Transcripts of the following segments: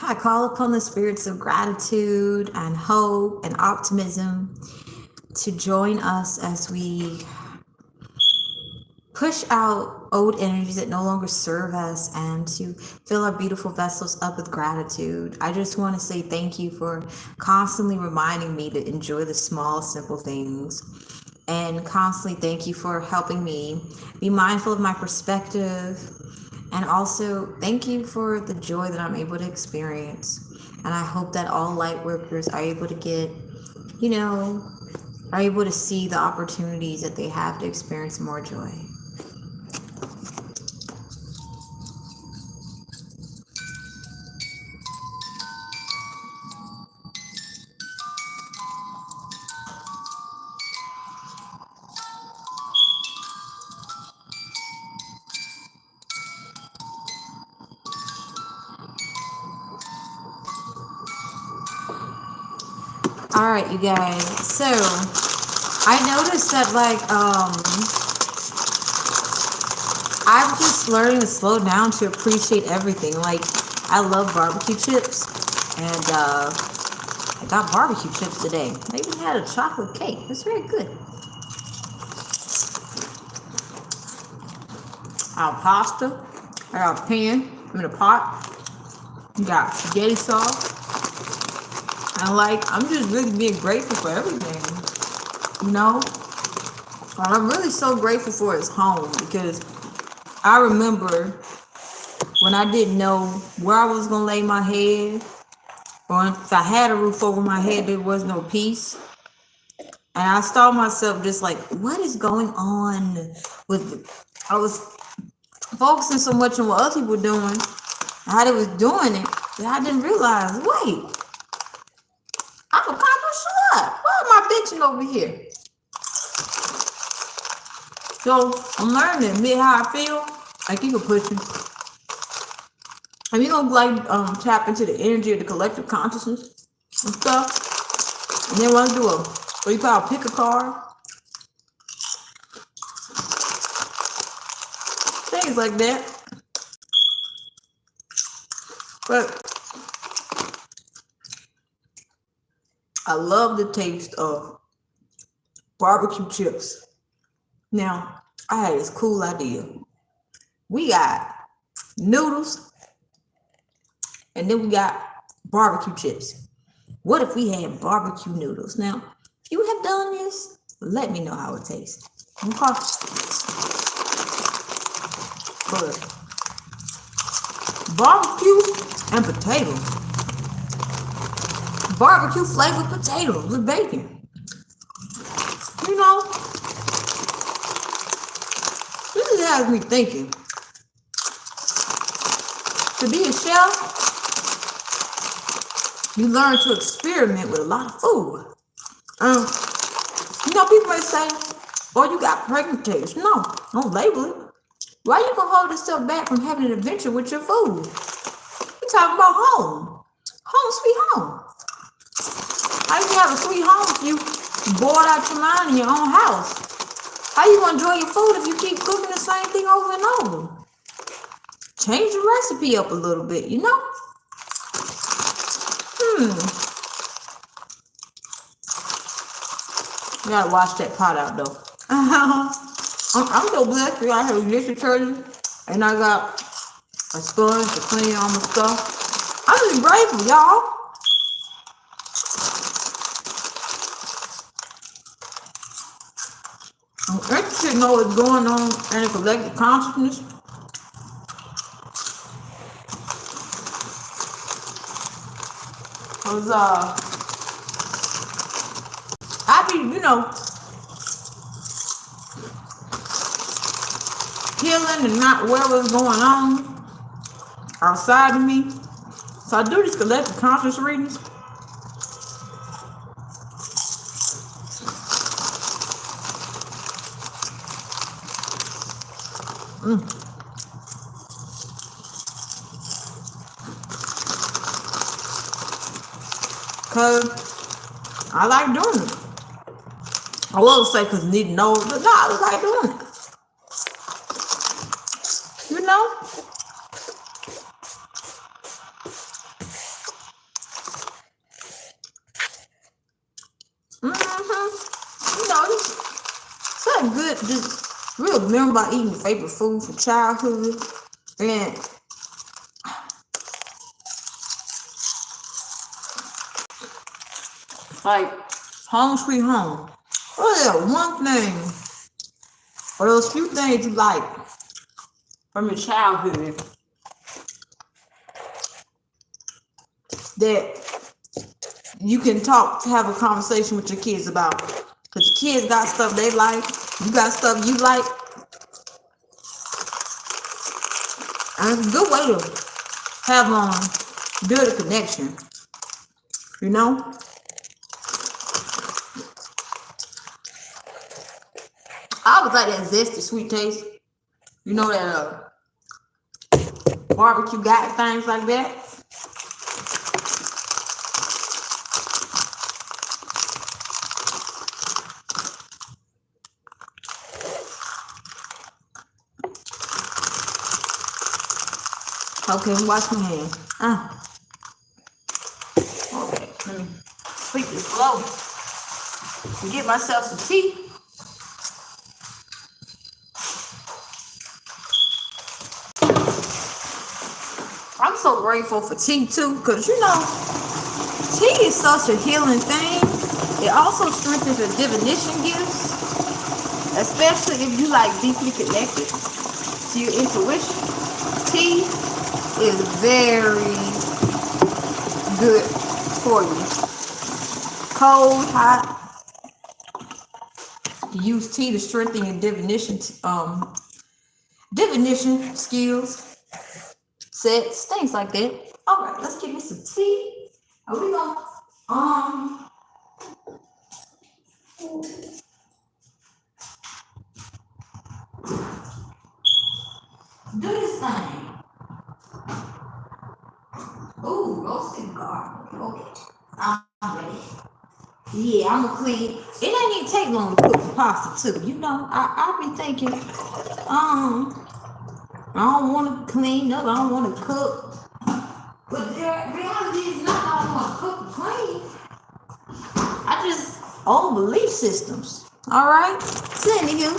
I call upon the spirits of gratitude and hope and optimism to join us as we push out old energies that no longer serve us and to fill our beautiful vessels up with gratitude. I just want to say thank you for constantly reminding me to enjoy the small, simple things. And constantly thank you for helping me be mindful of my perspective. And also thank you for the joy that I'm able to experience. And I hope that all light workers are able to get, are able to see the opportunities that they have to experience more joy. All right, you guys. So I noticed that I'm just learning to slow down to appreciate everything. Like, I love barbecue chips, and I got barbecue chips today. I even had a chocolate cake. It's very good. I got pasta. I got a pan. I'm in a pot. You got spaghetti sauce. And I'm just really being grateful for everything. What I'm really so grateful for is home, because I remember when I didn't know where I was going to lay my head, or if I had a roof over my head, there was no peace. And I saw myself just like, what is going on I was focusing so much on what other people were doing, how they was doing it, that I didn't realize, wait, I'm accomplished a lot. Why am I bitching over here? So I'm learning to admit how I feel. Like, you can push me. And you're gonna tap into the energy of the collective consciousness and stuff. And then we're gonna do what you call pick a card. Things like that. But I love the taste of barbecue chips. Now, I had this cool idea. We got noodles, and then we got barbecue chips. What if we had barbecue noodles? Now, if you have done this, let me know how it tastes. Okay. But barbecue and potatoes. Barbecue flavored potatoes with bacon. This has me thinking. To be a chef, you learn to experiment with a lot of food. People may say, oh, you got pregnant taste. No, don't label it. Why you gonna hold yourself back from having an adventure with your food? We talking about home. Home sweet home. How you have a sweet home if you bored out your mind in your own house? How you gonna enjoy your food if you keep cooking the same thing over and over? Change the recipe up a little bit, You gotta wash that pot out though. I'm so blessed. I have a dish detergent, and I got a sponge to clean all my stuff. I'm just grateful, y'all. I'm interested to know what's going on in the collective consciousness. Cause I be, healing and not aware what's going on outside of me. So I do these collective conscious readings. Cause I like doing it. I will say cause need to know, but no, I like doing it. like good, just real remember about eating favorite food from childhood. And like home sweet home. What is that one thing or those few things you like from your childhood that you can talk to have a conversation with your kids about? Because your kids got stuff they like, you got stuff you like. And it's a good way to have build a connection, you know? I was like that zesty sweet taste. You know that barbecue got things like that. Okay, wash my hands. Okay, let me sweep this floor and get myself some tea. I'm so grateful for tea too, because you know, tea is such a healing thing. It also strengthens your divination gifts, especially if you like deeply connected to your intuition. Tea is very good for you. Cold, hot. You use tea to strengthen your divination skills, sets, things like that. All right, let's give me some tea. Are we gonna do this thing? Ooh, roasted garlic. Okay, I'm ready. Yeah, I'm gonna clean. It ain't even take long to cook the pasta too. You know, I be thinking, I don't want to clean up. I don't want to cook. But the reality is not I don't want to cook and clean. I just own belief systems. All right, so anywho.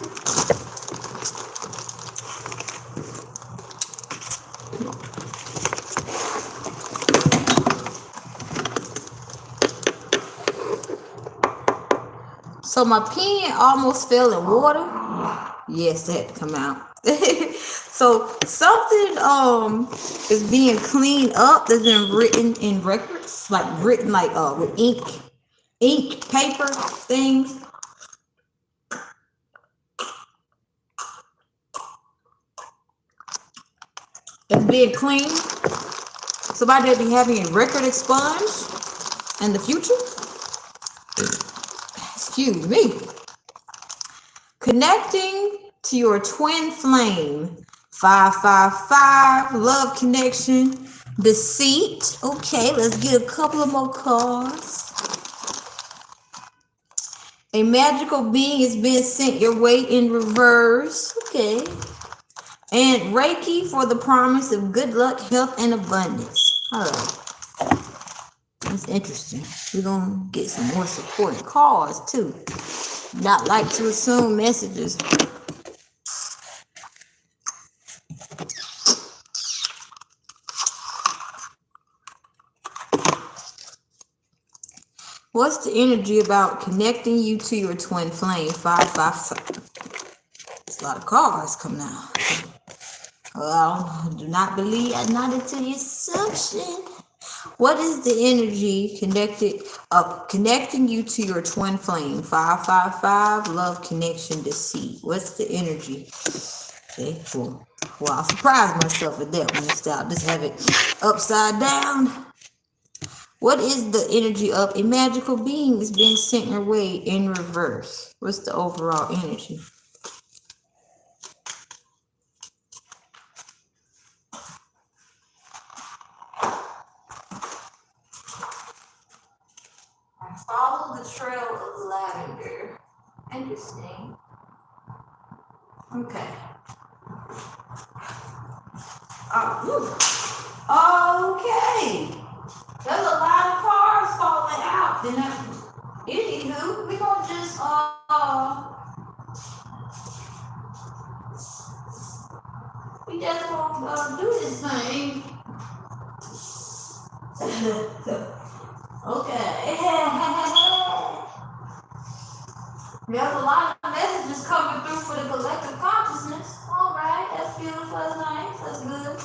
So my pen almost fell in water. Yes, that had to come out. So something is being cleaned up that's been written in records, like written like with ink, paper things. It's being cleaned. Somebody will be having a record expunged in the future. Excuse me. Connecting to your twin flame. 555, love connection, deceit. Okay, let's get a couple of more cards. A magical being is being sent your way in reverse. Okay. And Reiki for the promise of good luck, health, and abundance. All right. That's interesting. We're going to get some more supporting cards, too. Not like to assume messages. What's the energy about connecting you to your twin flame? 555. There's a lot of cards coming out. Well, do not believe, not into the assumption. What is the energy connecting you to your twin flame? 555, love, connection, deceit. What's the energy? Okay, well, I'll surprise myself with that one. I'll just have it upside down. What is the energy of a magical being is being sent your way in reverse? What's the overall energy? Follow the trail of lavender. Interesting. Okay. Okay. There's a lot of cards falling out. Anywho, we're gonna just we just gonna do this thing. Okay. There's a lot of messages coming through for the collective consciousness. All right, that's beautiful, that's nice, that's good.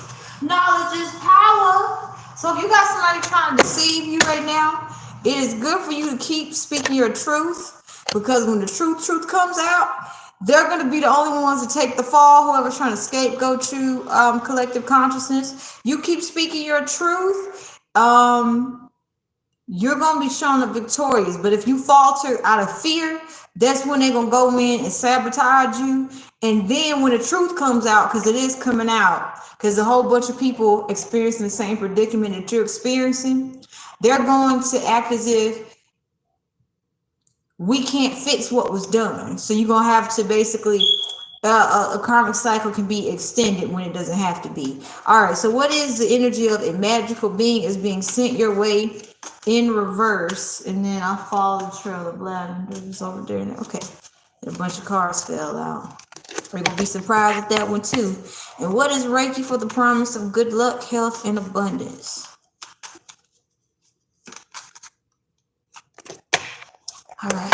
Knowledge is power. So if you got somebody trying to deceive you right now, it is good for you to keep speaking your truth, because when the truth comes out, they're going to be the only ones to take the fall. Whoever's trying to scapegoat you, collective consciousness, you keep speaking your truth. You're going to be shown up victorious. But if you falter out of fear, that's when they're going to go in and sabotage you. And then when the truth comes out, because it is coming out, because a whole bunch of people experiencing the same predicament that you're experiencing, they're going to act as if we can't fix what was done. So you're going to have to basically, a karmic cycle can be extended when it doesn't have to be. All right, so what is the energy of a magical being is being sent your way in reverse? And then I'll follow the trail of blood. It's over there. Okay, a bunch of cards fell out. We're going to be surprised at that one too. And what is Reiki for the promise of good luck, health, and abundance? All right.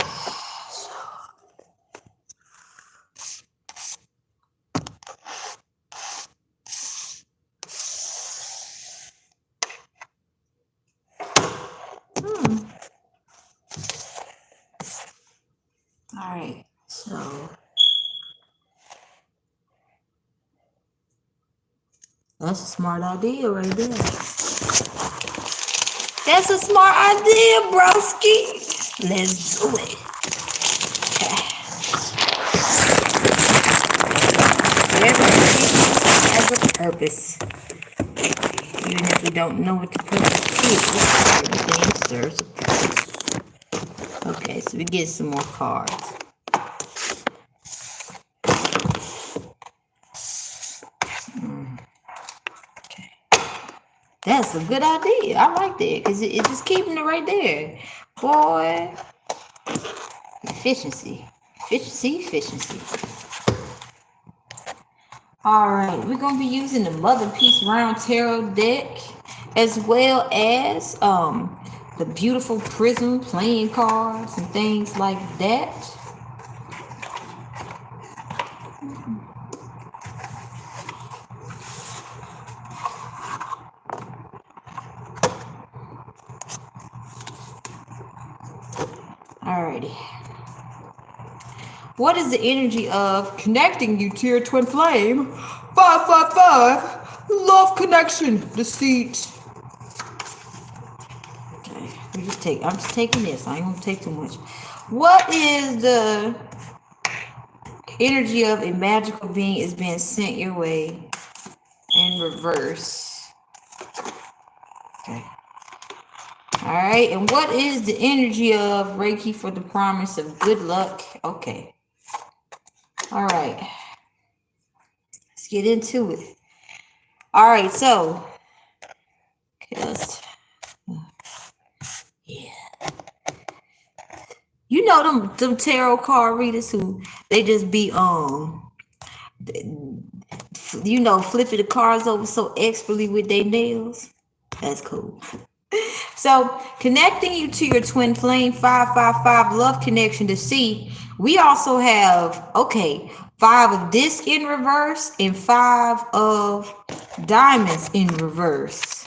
All right, so that's a smart idea right there. That's a smart idea, broski. Let's do it. Everything has a purpose. Even if we don't know what the purpose is, everything serves a purpose. Okay, so we get some more cards. Okay. That's a good idea. I like that because it's just keeping it right there. Boy. Efficiency. Efficiency. All right, we're going to be using the Mother Peace Round Tarot deck, as well as the beautiful prism playing cards and things like that. Alrighty. What is the energy of connecting you to your twin flame? 555. Love connection. Deceit. Okay. I'm just taking this. I ain't gonna take too much. What is the energy of a magical being is being sent your way in reverse? Okay. All right. And what is the energy of Reiki for the promise of good luck? Okay. All right, let's get into it. All right, so yeah, you know them tarot card readers who they just be flipping the cards over so expertly with their nails. That's cool. So connecting you to your twin flame, 555 love connection to see. We also have 5 of disc in reverse and 5 of diamonds in reverse.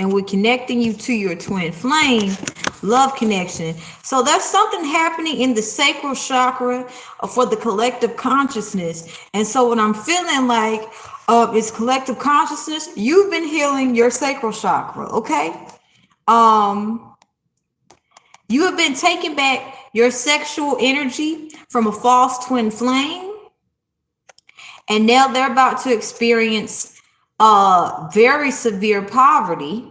And we're connecting you to your twin flame, love connection. So there's something happening in the sacral chakra for the collective consciousness. And so what I'm feeling like is collective consciousness. You've been healing your sacral chakra, okay? You have been taking back your sexual energy from a false twin flame. And now they're about to experience very severe poverty.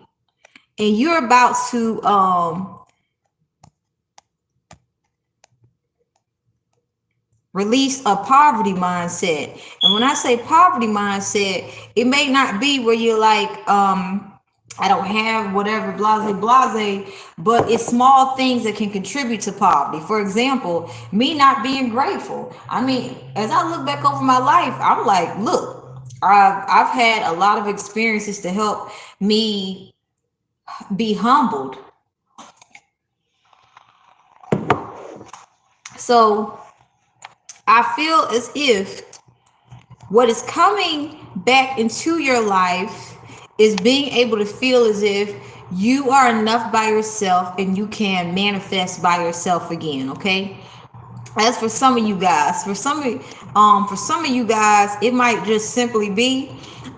And you're about to release a poverty mindset. And when I say poverty mindset, it may not be where you're like I don't have whatever, blase, but it's small things that can contribute to poverty. For example, me not being grateful. I mean, as I look back over my life, I'm like, look, I've had a lot of experiences to help me be humbled. So I feel as if what is coming back into your life is being able to feel as if you are enough by yourself and you can manifest by yourself again. Okay, as for some of you guys, for some of you guys, it might just simply be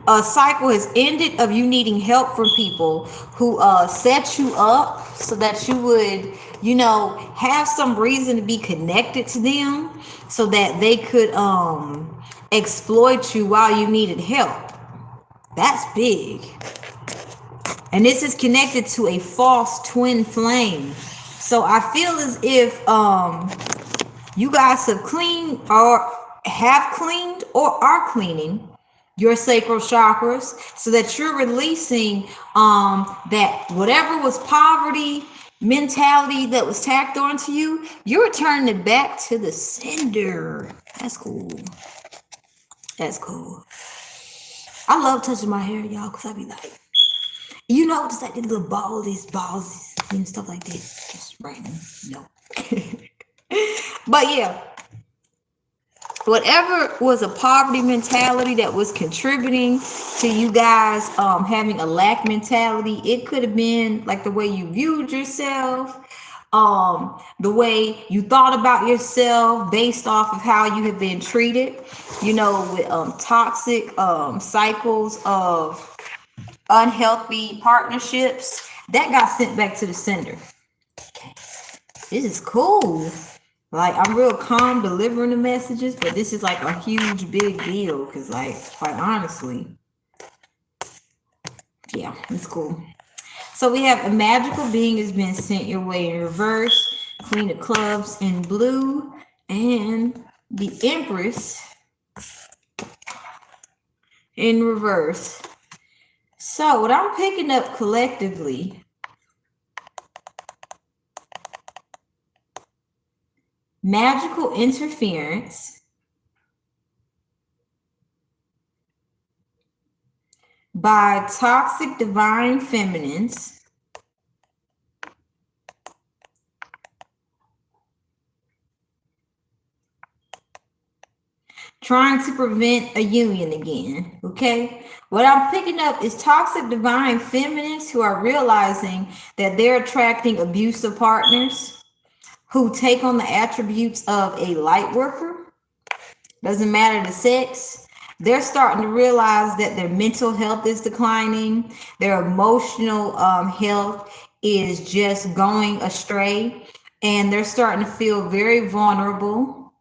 a cycle has ended of you needing help from people who set you up so that you would, have some reason to be connected to them so that they could exploit you while you needed help. That's big. And this is connected to a false twin flame. So I feel as if you guys have cleaned or have cleaned or are cleaning your sacral chakras so that you're releasing that whatever was poverty mentality that was tacked onto you, you're returning it back to the sender. That's cool. That's cool. I love touching my hair, y'all, because I be like, just like the little balls, stuff like this. Just random, But yeah, whatever was a poverty mentality that was contributing to you guys having a lack mentality, it could have been like the way you viewed yourself, the way you thought about yourself based off of how you have been treated, with toxic cycles of unhealthy partnerships that got sent back to the sender. Okay. This is cool. Like, I'm real calm delivering the messages, but this is like a huge big deal because, like, quite honestly, yeah, it's cool. So we have a magical being has been sent your way in reverse, Queen of Clubs in blue, and the Empress in reverse. So what I'm picking up collectively, magical interference by toxic divine feminines trying to prevent a union again. Okay, what I'm picking up is toxic divine feminines who are realizing that they're attracting abusive partners who take on the attributes of a light worker. Doesn't matter the sex. They're starting to realize that their mental health is declining. Their emotional health is just going astray. And they're starting to feel very vulnerable.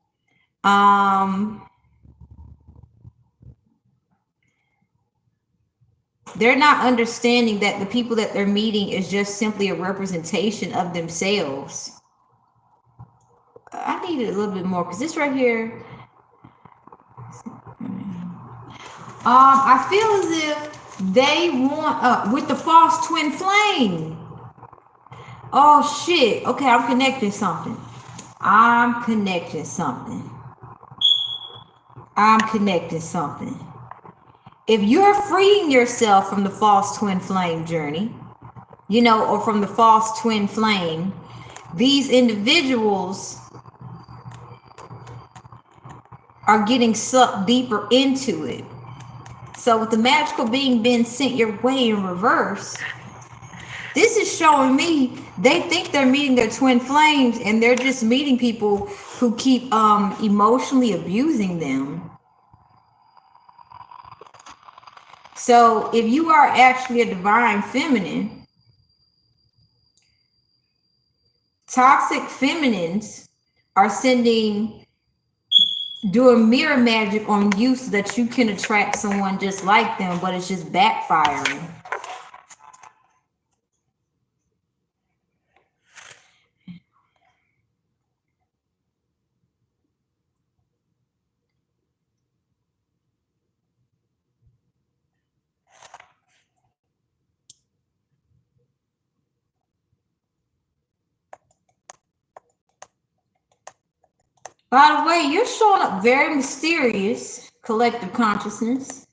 They're not understanding that the people that they're meeting is just simply a representation of themselves. I need it a little bit more because this right here, I feel as if they want with the false twin flame. Oh shit. Okay, I'm connecting something. I'm connecting something. If you're freeing yourself from the false twin flame journey, or from the false twin flame, these individuals are getting sucked deeper into it. So with the magical being being sent your way in reverse, this is showing me they think they're meeting their twin flames and they're just meeting people who keep emotionally abusing them. So if you are actually a divine feminine, toxic feminines are doing mirror magic on you so that you can attract someone just like them, but it's just backfiring. By the way, you're showing up very mysterious, collective consciousness.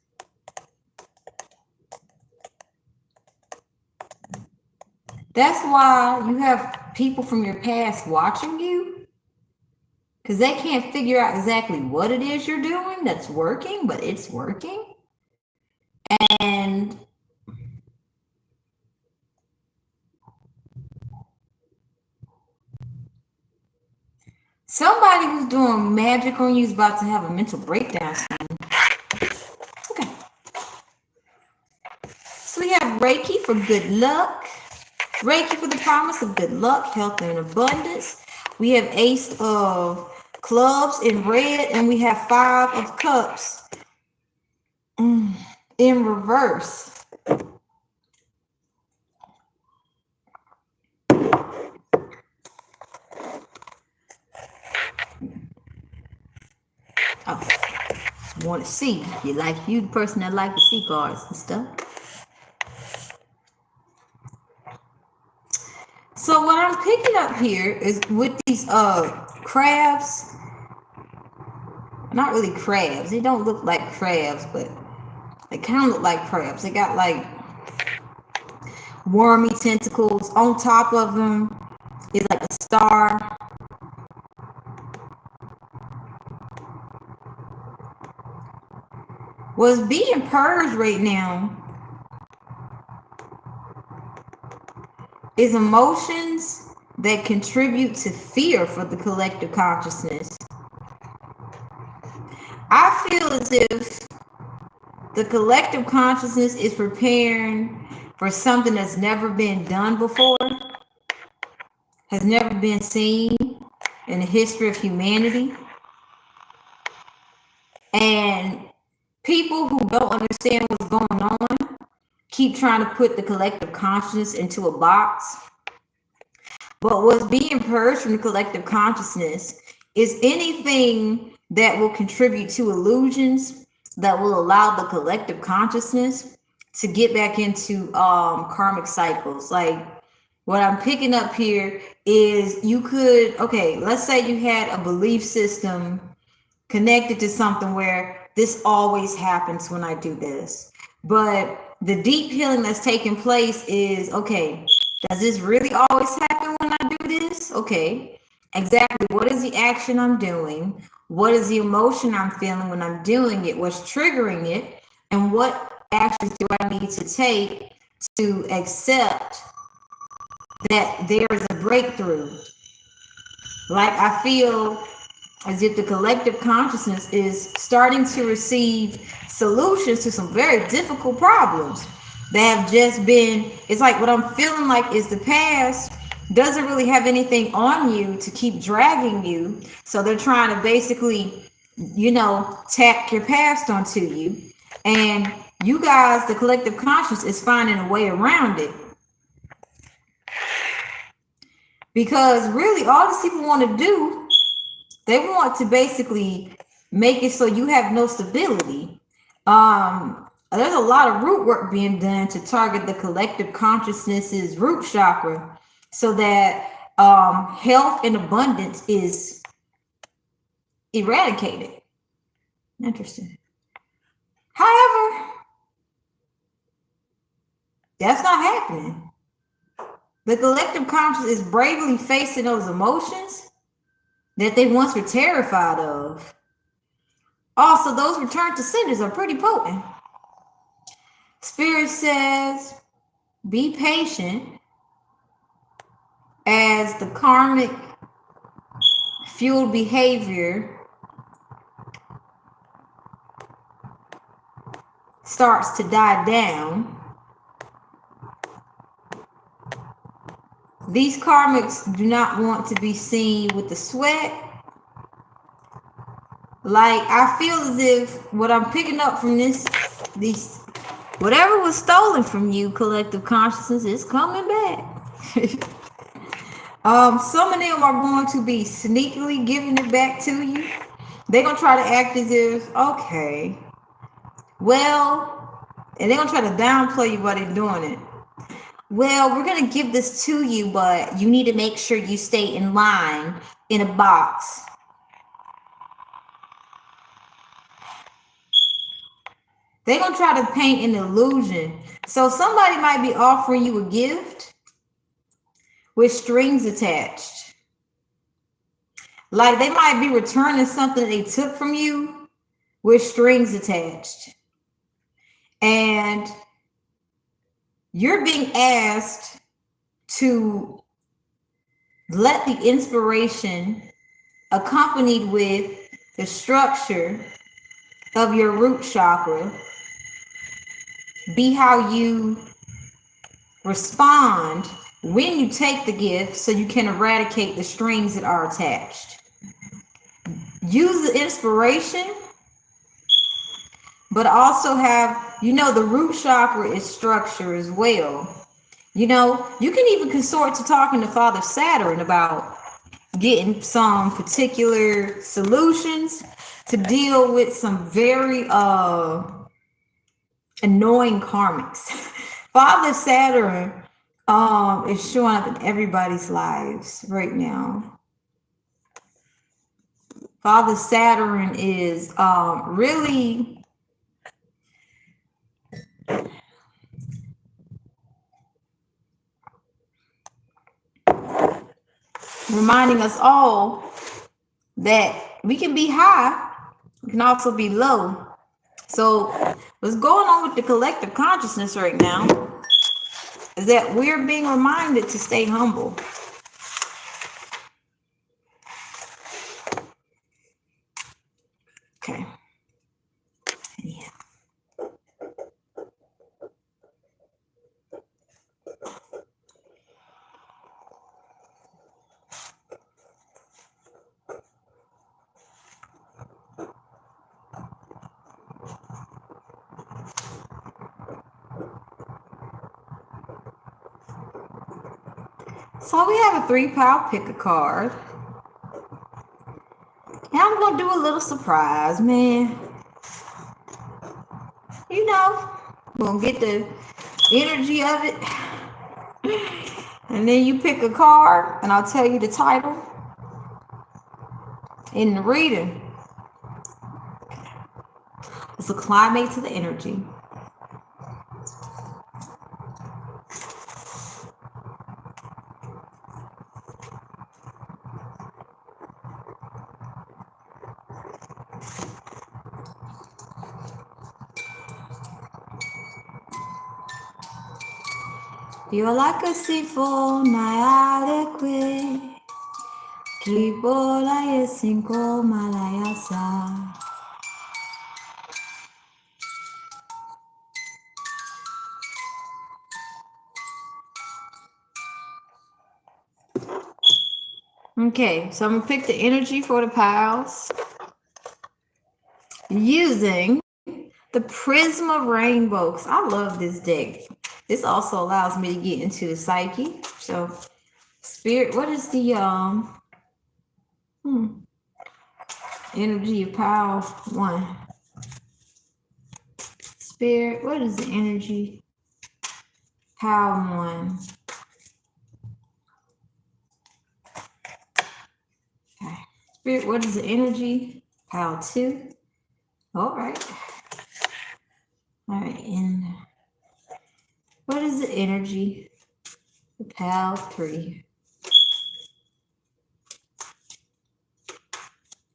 That's why you have people from your past watching you, because they can't figure out exactly what it is you're doing that's working, but it's working. And somebody who's doing magic on you is about to have a mental breakdown soon. Okay. So we have Reiki for good luck. Reiki for the promise of good luck, health, and abundance. We have Ace of Clubs in red, and we have Five of Cups in reverse. Oh, want to see. You the person that like to see cards and stuff. So what I'm picking up here is with these crabs. Not really crabs. They don't look like crabs, but they kind of look like crabs. They got like wormy tentacles. On top of them is like a star. What's being purged right now is emotions that contribute to fear for the collective consciousness. I feel as if the collective consciousness is preparing for something that's never been done before, has never been seen in the history of humanity. And people who don't understand what's going on keep trying to put the collective consciousness into a box. But what's being purged from the collective consciousness is anything that will contribute to illusions that will allow the collective consciousness to get back into karmic cycles. Like what I'm picking up here is you could, okay, let's say you had a belief system connected to something where this always happens when I do this. But the deep healing that's taking place is, okay, does this really always happen when I do this? Okay, exactly. What is the action I'm doing? What is the emotion I'm feeling when I'm doing it? What's triggering it? And what actions do I need to take to accept that there is a breakthrough? Like I feel as if the collective consciousness is starting to receive solutions to some very difficult problems that have just been, it's like what I'm feeling like is the past doesn't really have anything on you to keep dragging you. So they're trying to basically, tack your past onto you. And you guys, the collective conscious, is finding a way around it. Because really all these people want to do, they want to basically make it so you have no stability. There's a lot of root work being done to target the collective consciousness's root chakra so that health and abundance is eradicated. Interesting. However, that's not happening. The collective consciousness is bravely facing those emotions that they once were terrified of. Also, those return to senders are pretty potent. Spirit says, be patient as the karmic fueled behavior starts to die down. These karmics do not want to be seen with the sweat. Like, I feel as if what I'm picking up from these, whatever was stolen from you, collective consciousness, is coming back. Some of them are going to be sneakily giving it back to you. They're going to try to act as if, okay, well, and they're going to try to downplay you while they're doing it. Well, we're going to give this to you, but you need to make sure you stay in line in a box. They're going to try to paint an illusion. So somebody might be offering you a gift with strings attached. Like they might be returning something they took from you with strings attached. And you're being asked to let the inspiration accompanied with the structure of your root chakra be how you respond when you take the gift so you can eradicate the strings that are attached. Use the inspiration, but also have, you know, the root chakra is structure as well. You know, you can even consort to talking to Father Saturn about getting some particular solutions to deal with some very annoying karmics. Father Saturn is showing up in everybody's lives right now. Father Saturn is really reminding us all that we can be high, we can also be low. So what's going on with the collective consciousness right now is that we're being reminded to stay humble. Okay. Yeah. So we have a 3-pile pick a card. And I'm going to do a little surprise, man. You know, we're going to get the energy of it. And then you pick a card, and I'll tell you the title in the reading. It's a climate to the energy. You're like a seafoam, adequate. Kibola yesinko malayasa. Okay, so I'm gonna pick the energy for the piles using the Prism of Rainbows. I love this deck. This also allows me to get into the psyche. So, Spirit, what is the energy of pile 1? Spirit, what is the energy? Pile 1. Okay. Spirit, what is the energy? Pile 2. All right. All right, and what is the energy? Pile 3.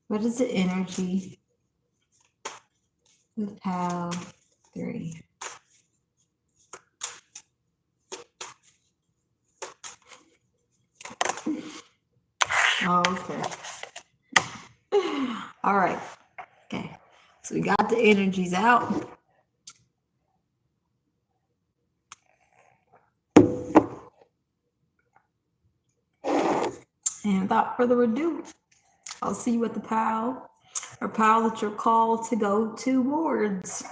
What is the energy with pile 3? Oh, okay. All right. Okay. So we got the energies out. And without further ado, I'll see you at the pile or pile that you're called to go towards.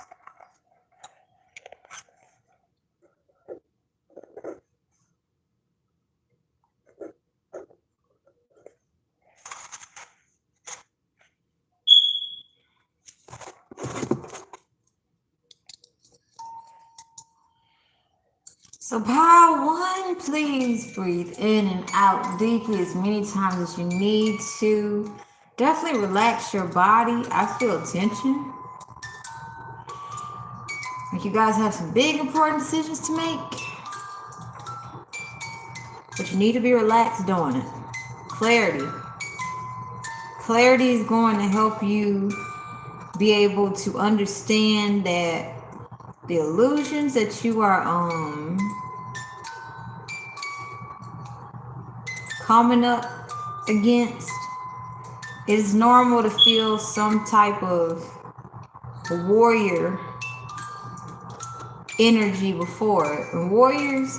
So pile 1, please breathe in and out deeply as many times as you need to. Definitely relax your body. I feel tension. Like you guys have some big important decisions to make, but you need to be relaxed doing it. Clarity. Clarity is going to help you be able to understand that the illusions that you are coming up against, it is normal to feel some type of warrior energy before it. And warriors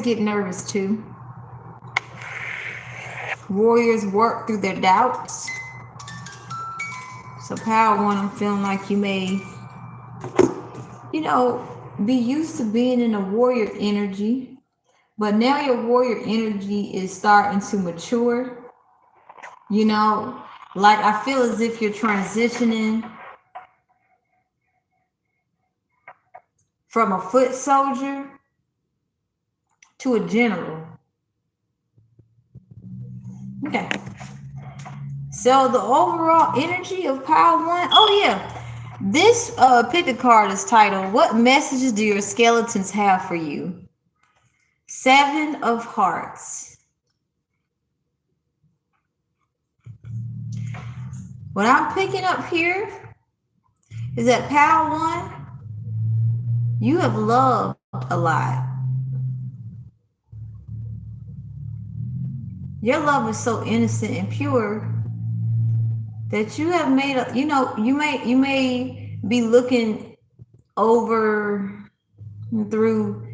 get nervous too. Warriors work through their doubts. So power one, I'm feeling like you may, be used to being in a warrior energy, but now your warrior energy is starting to mature. Like I feel as if you're transitioning from a foot soldier to a general. Okay. So the overall energy of power one, oh yeah. This pick a card is titled, What Messages Do Your Skeletons Have for You? 7 of Hearts. What I'm picking up here is that power one, you have loved a lot. Your love is so innocent and pure that you have made a, you may be looking over through,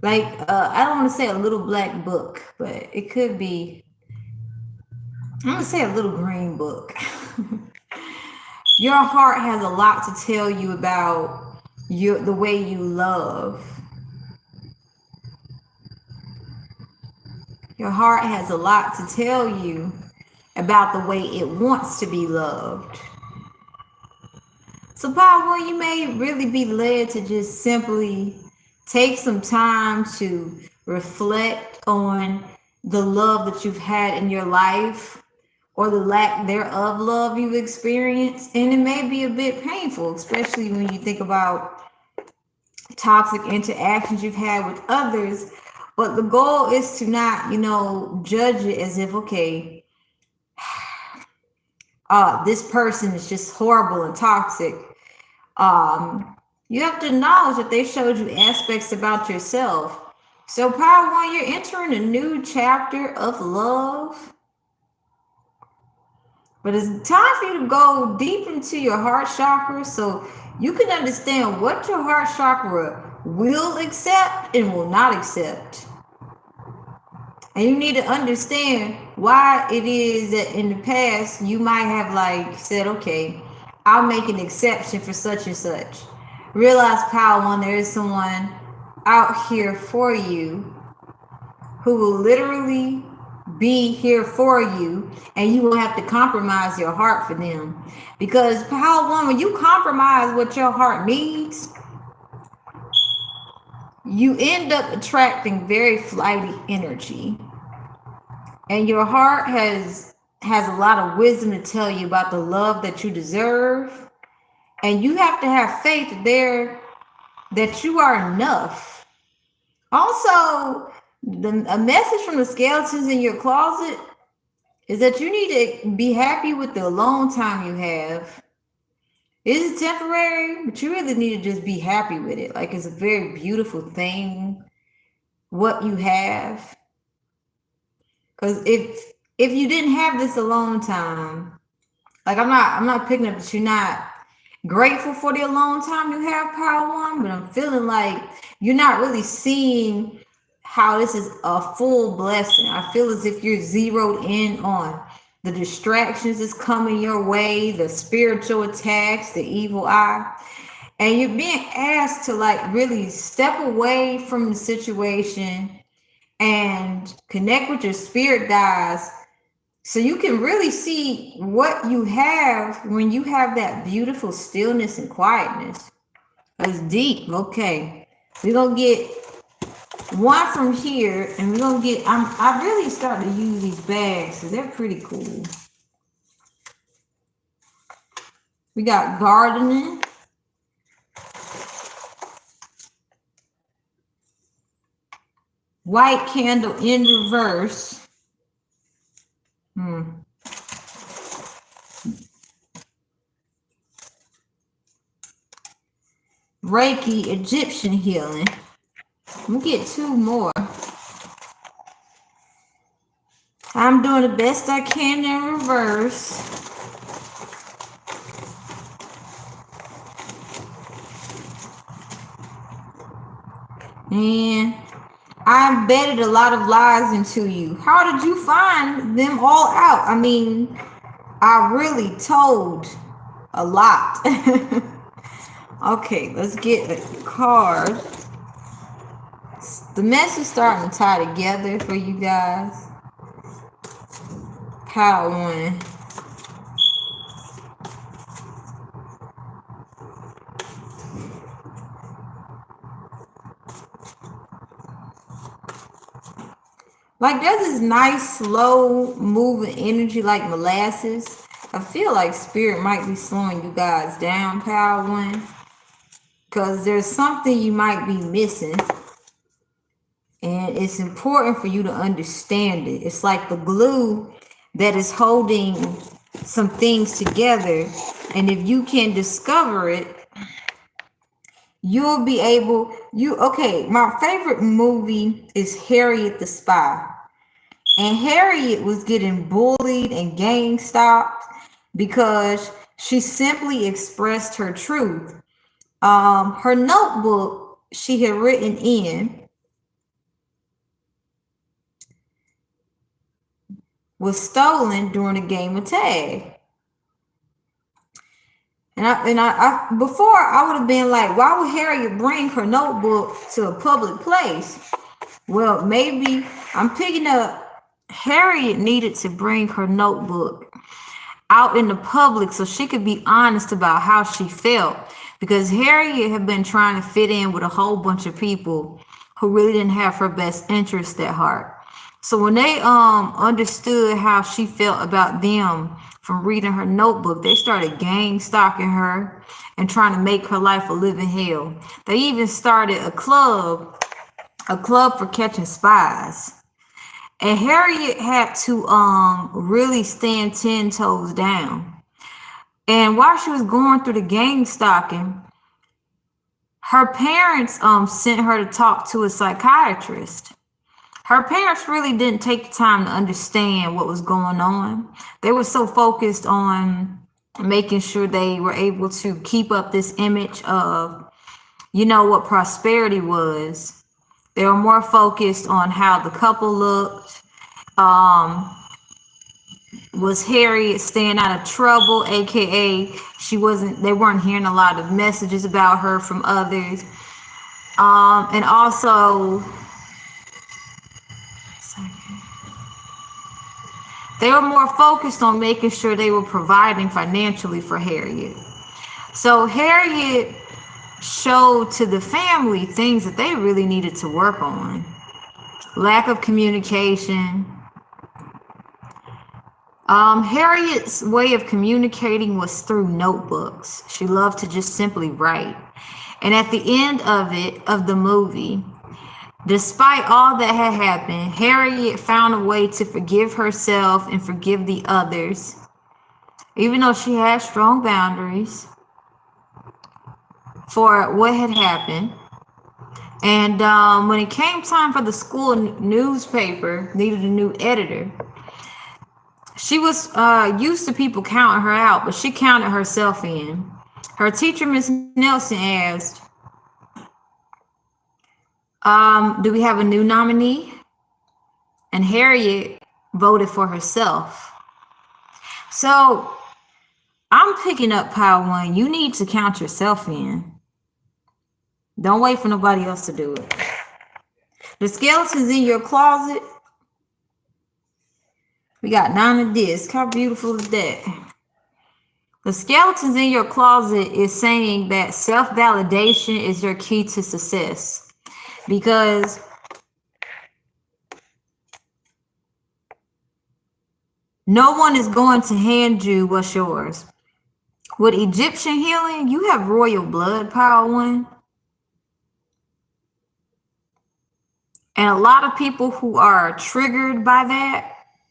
like, I don't want to say a little black book, but it could be, I'm going to say a little green book. Your heart has a lot to tell you about the way you love. Your heart has a lot to tell you about the way it wants to be loved. So power one, you may really be led to just simply take some time to reflect on the love that you've had in your life or the lack thereof love you've experienced. And it may be a bit painful, especially when you think about toxic interactions you've had with others. But the goal is to not, judge it as if, okay, this person is just horrible and toxic. You have to acknowledge that they showed you aspects about yourself. So power one, you're entering a new chapter of love. But it's time for you to go deep into your heart chakra so you can understand what your heart chakra will accept and will not accept. And you need to understand why it is that in the past you might have said, okay, I'll make an exception for such and such. Realize, power one, there is someone out here for you who will literally be here for you, and you will have to compromise your heart for them. Because power one, when you compromise what your heart needs, you end up attracting very flighty energy. And your heart has a lot of wisdom to tell you about the love that you deserve. And you have to have faith that you are enough. Also, a message from the skeletons in your closet is that you need to be happy with the alone time you have. It is temporary, but you really need to just be happy with it. Like, it's a very beautiful thing, what you have. Because if you didn't have this alone time, like, I'm not picking up that you're not grateful for the alone time you have, power one, but I'm feeling like you're not really seeing how this is a full blessing. I feel as if you're zeroed in on the distractions that's coming your way, the spiritual attacks, the evil eye, and you're being asked to really step away from the situation and connect with your spirit guides so you can really see what you have when you have that beautiful stillness and quietness. That's deep. Okay, we're gonna get one from here, and we're gonna get, I really started to use these bags because they're pretty cool. We got gardening. White candle in reverse. Reiki Egyptian healing. I'm gonna get two more. I'm doing the best I can in reverse. And I embedded a lot of lies into you. How did you find them all out? I mean, I really told a lot. Okay, let's get a card. The mess is starting to tie together for you guys. Pile one. Like there's this nice slow moving energy like molasses. I feel like spirit might be slowing you guys down, pile one. Because there's something you might be missing. And it's important for you to understand it. It's like the glue that is holding some things together. And if you can discover it, you'll be able, okay, my favorite movie is Harriet the Spy. And Harriet was getting bullied and gang stopped because she simply expressed her truth. Her notebook she had written in was stolen during a game of tag. And I before I would have been like, why would Harriet bring her notebook to a public place? Well, maybe I'm picking up Harriet needed to bring her notebook out in the public so she could be honest about how she felt, because Harriet had been trying to fit in with a whole bunch of people who really didn't have her best interest at heart. So when they understood how she felt about them from reading her notebook, they started gang stalking her and trying to make her life a living hell. They even started a club for catching spies. And Harriet had to really stand 10 toes down. And while she was going through the gang stalking, her parents sent her to talk to a psychiatrist. Her parents really didn't take the time to understand what was going on. They were so focused on making sure they were able to keep up this image of, you know, what prosperity was. They were more focused on how the couple looked. Was Harriet staying out of trouble, aka they weren't hearing a lot of messages about her from others. And also they were more focused on making sure they were providing financially for Harriet. So Harriet showed to the family things that they really needed to work on. Lack of communication. Harriet's way of communicating was through notebooks. She loved to just simply write. And at the end of the movie, despite all that had happened, Harriet found a way to forgive herself and forgive the others, even though she had strong boundaries for what had happened. And when it came time for the school newspaper needed a new editor, she was used to people counting her out, but she counted herself in. Her teacher, Miss Nelson, asked, do we have a new nominee? And Harriet voted for herself. So I'm picking up pile one. You need to count yourself in. Don't wait for nobody else to do it. The skeletons in your closet. We got 9 of discs. How beautiful is that? The skeletons in your closet is saying that self-validation is your key to success. Because no one is going to hand you what's yours. With Egyptian healing, you have royal blood, Power One. And a lot of people who are triggered by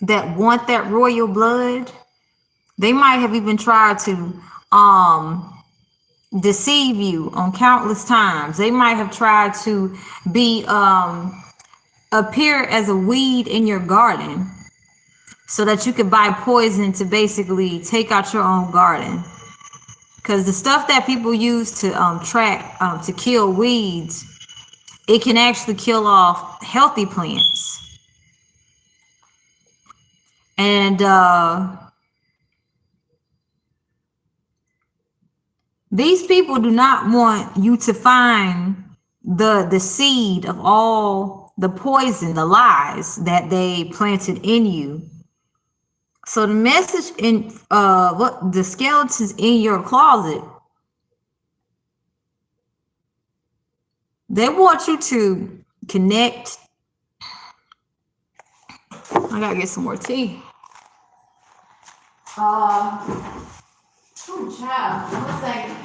that want that royal blood, they might have even tried to deceive you on countless times. They might have tried to be appear as a weed in your garden so that you could buy poison to basically take out your own garden. Because the stuff that people use to to kill weeds, it can actually kill off healthy plants. And these people do not want you to find the seed of all the poison, the lies that they planted in you. So the message in what the skeletons in your closet, they want you to connect. I gotta get some more tea. Oh, child, 1 second.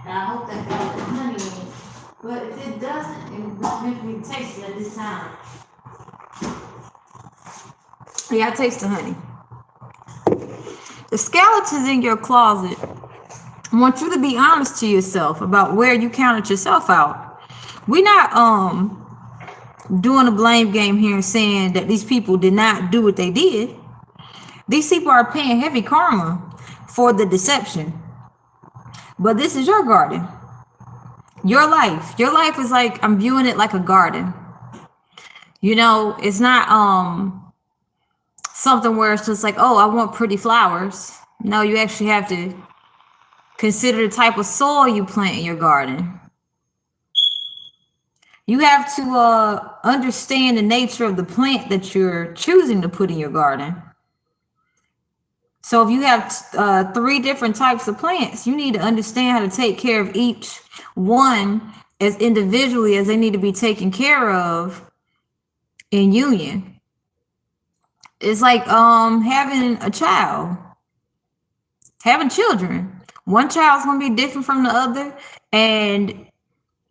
Now I hope that got the honey in it. But if it doesn't, it won't make me taste it at this time. Yeah, I taste the honey. The skeletons in your closet want you to be honest to yourself about where you counted yourself out. We're not doing a blame game here and saying that these people did not do what they did. These people are paying heavy karma for the deception. But this is your garden. Your life. Your life is like, I'm viewing it like a garden. You know, it's not something where it's just like, oh, I want pretty flowers. No, you actually have to consider the type of soil you plant in your garden. You have to understand the nature of the plant that you're choosing to put in your garden. So if you have 3 different types of plants, you need to understand how to take care of each one as individually as they need to be taken care of in union. It's like having a child, having children. One child's going to be different from the other, and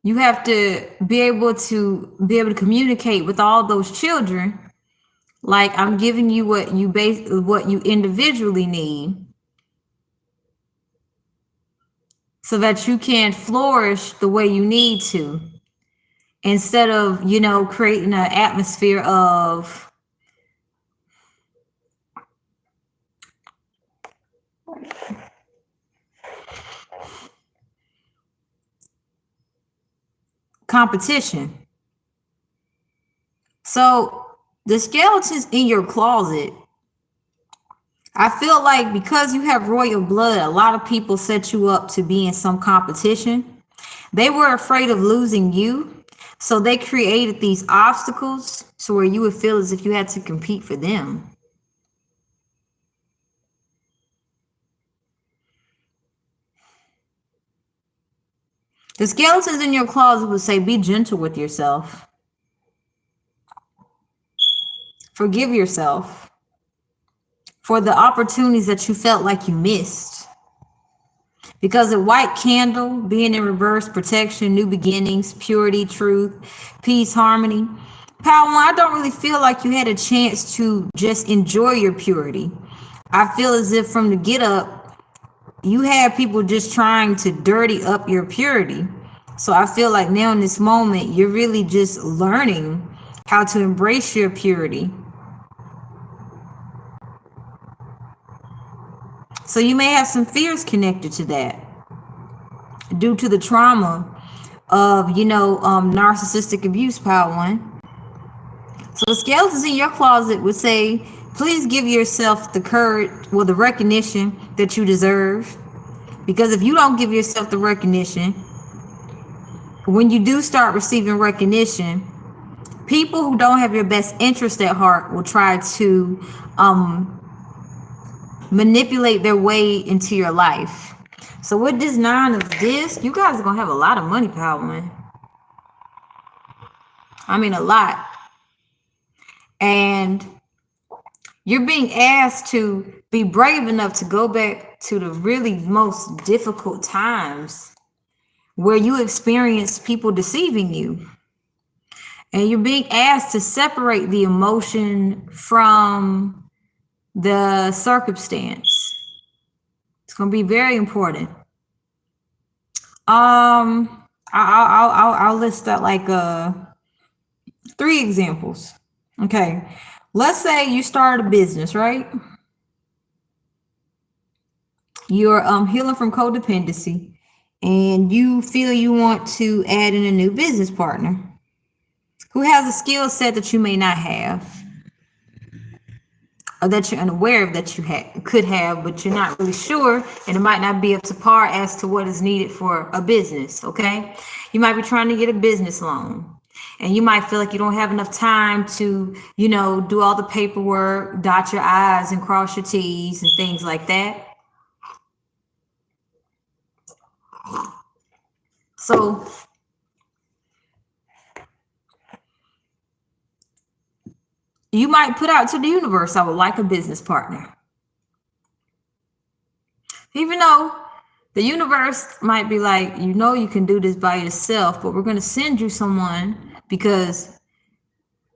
you have to be able to communicate with all those children. Like, I'm giving you what you individually need so that you can flourish the way you need to, instead of, you know, creating an atmosphere of competition. So the skeletons in your closet, I feel like because you have royal blood, a lot of people set you up to be in some competition. They were afraid of losing you, so they created these obstacles so where you would feel as if you had to compete for them. The skeletons in your closet would say, be gentle with yourself. Forgive yourself for the opportunities that you felt like you missed. Because the white candle, being in reverse, protection, new beginnings, purity, truth, peace, harmony. Power One, I don't really feel like you had a chance to just enjoy your purity. I feel as if from the get up, you had people just trying to dirty up your purity. So I feel like now in this moment, you're really just learning how to embrace your purity. So you may have some fears connected to that due to the trauma of, you know, narcissistic abuse, Power One. So the skeletons in your closet would say, please give yourself the courage, well, the recognition that you deserve. Because if you don't give yourself the recognition, when you do start receiving recognition, people who don't have your best interest at heart will try to manipulate their way into your life. So with this 9 of this, you guys are gonna have a lot of money, Power One. I mean, a lot. And you're being asked to be brave enough to go back to the really most difficult times where you experience people deceiving you. And you're being asked to separate the emotion from the circumstance. It's going to be very important. I'll list out like 3 examples. Okay, let's say you start a business, right? You're healing from codependency, and you feel you want to add in a new business partner who has a skill set that you may not have, or that you're unaware of that you could have, but you're not really sure, and it might not be up to par as to what is needed for a business. Okay, you might be trying to get a business loan, and you might feel like you don't have enough time to, you know, do all the paperwork, dot your I's and cross your T's and things like that. So you might put out to the universe, I would like a business partner. Even though the universe might be like, you know, you can do this by yourself, but we're going to send you someone because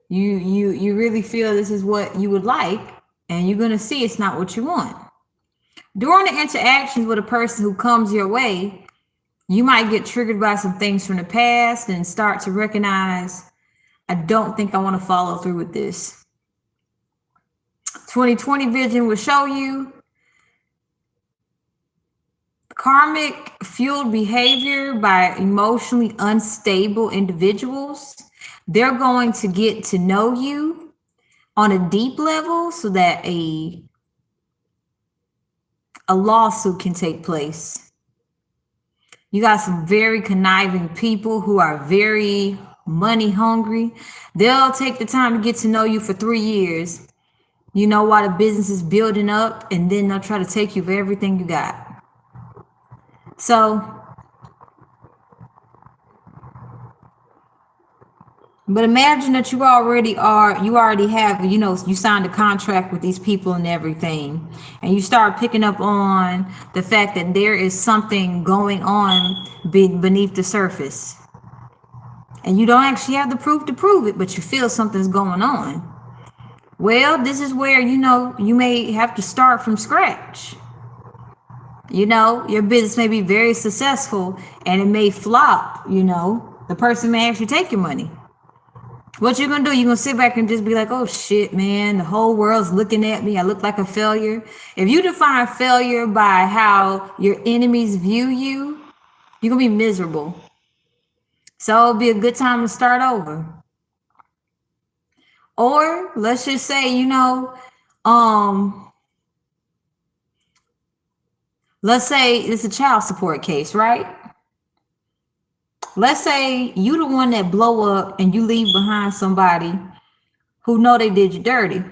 you really feel this is what you would like, and you're going to see it's not what you want. During the interactions with a person who comes your way, you might get triggered by some things from the past and start to recognize, I don't think I want to follow through with this. 2020 vision will show you karmic fueled behavior by emotionally unstable individuals. They're going to get to know you on a deep level so that a lawsuit can take place. You got some very conniving people who are very money hungry. They'll take the time to get to know you for 3 years, you know, while the business is building up, and then they'll try to take you for everything you got. So, but imagine that you already have, you know, you signed a contract with these people and everything, and you start picking up on the fact that there is something going on beneath the surface. And you don't actually have the proof to prove it, but you feel something's going on. Well, this is where, you know, you may have to start from scratch. You know, your business may be very successful and it may flop, you know. The person may actually take your money. What you're going to do, you're going to sit back and just be like, oh shit, man, the whole world's looking at me. I look like a failure. If you define failure by how your enemies view you, you're going to be miserable. So it'll be a good time to start over. Or let's just say, you know, let's say it's a child support case, right? Let's say you the one that blow up and you leave behind somebody who know they did you dirty.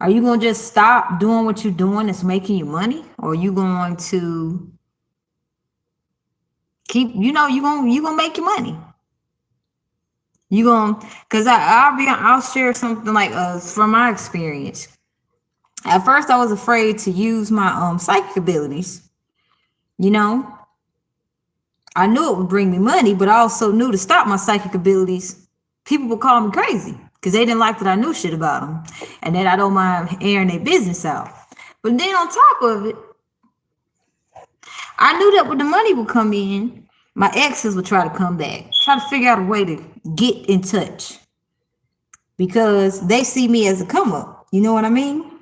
Are you going to just stop doing what you're doing that's making you money? Or are you going to keep, you know, you're going to make your money? You going, because I'll share something like from my experience. At first, I was afraid to use my psychic abilities. You know, I knew it would bring me money, but I also knew to stop my psychic abilities, people would call me crazy because they didn't like that I knew shit about them and that I don't mind airing their business out. But then on top of it, I knew that when the money would come in, my exes would try to come back, try to figure out a way to get in touch because they see me as a come up. You know what I mean?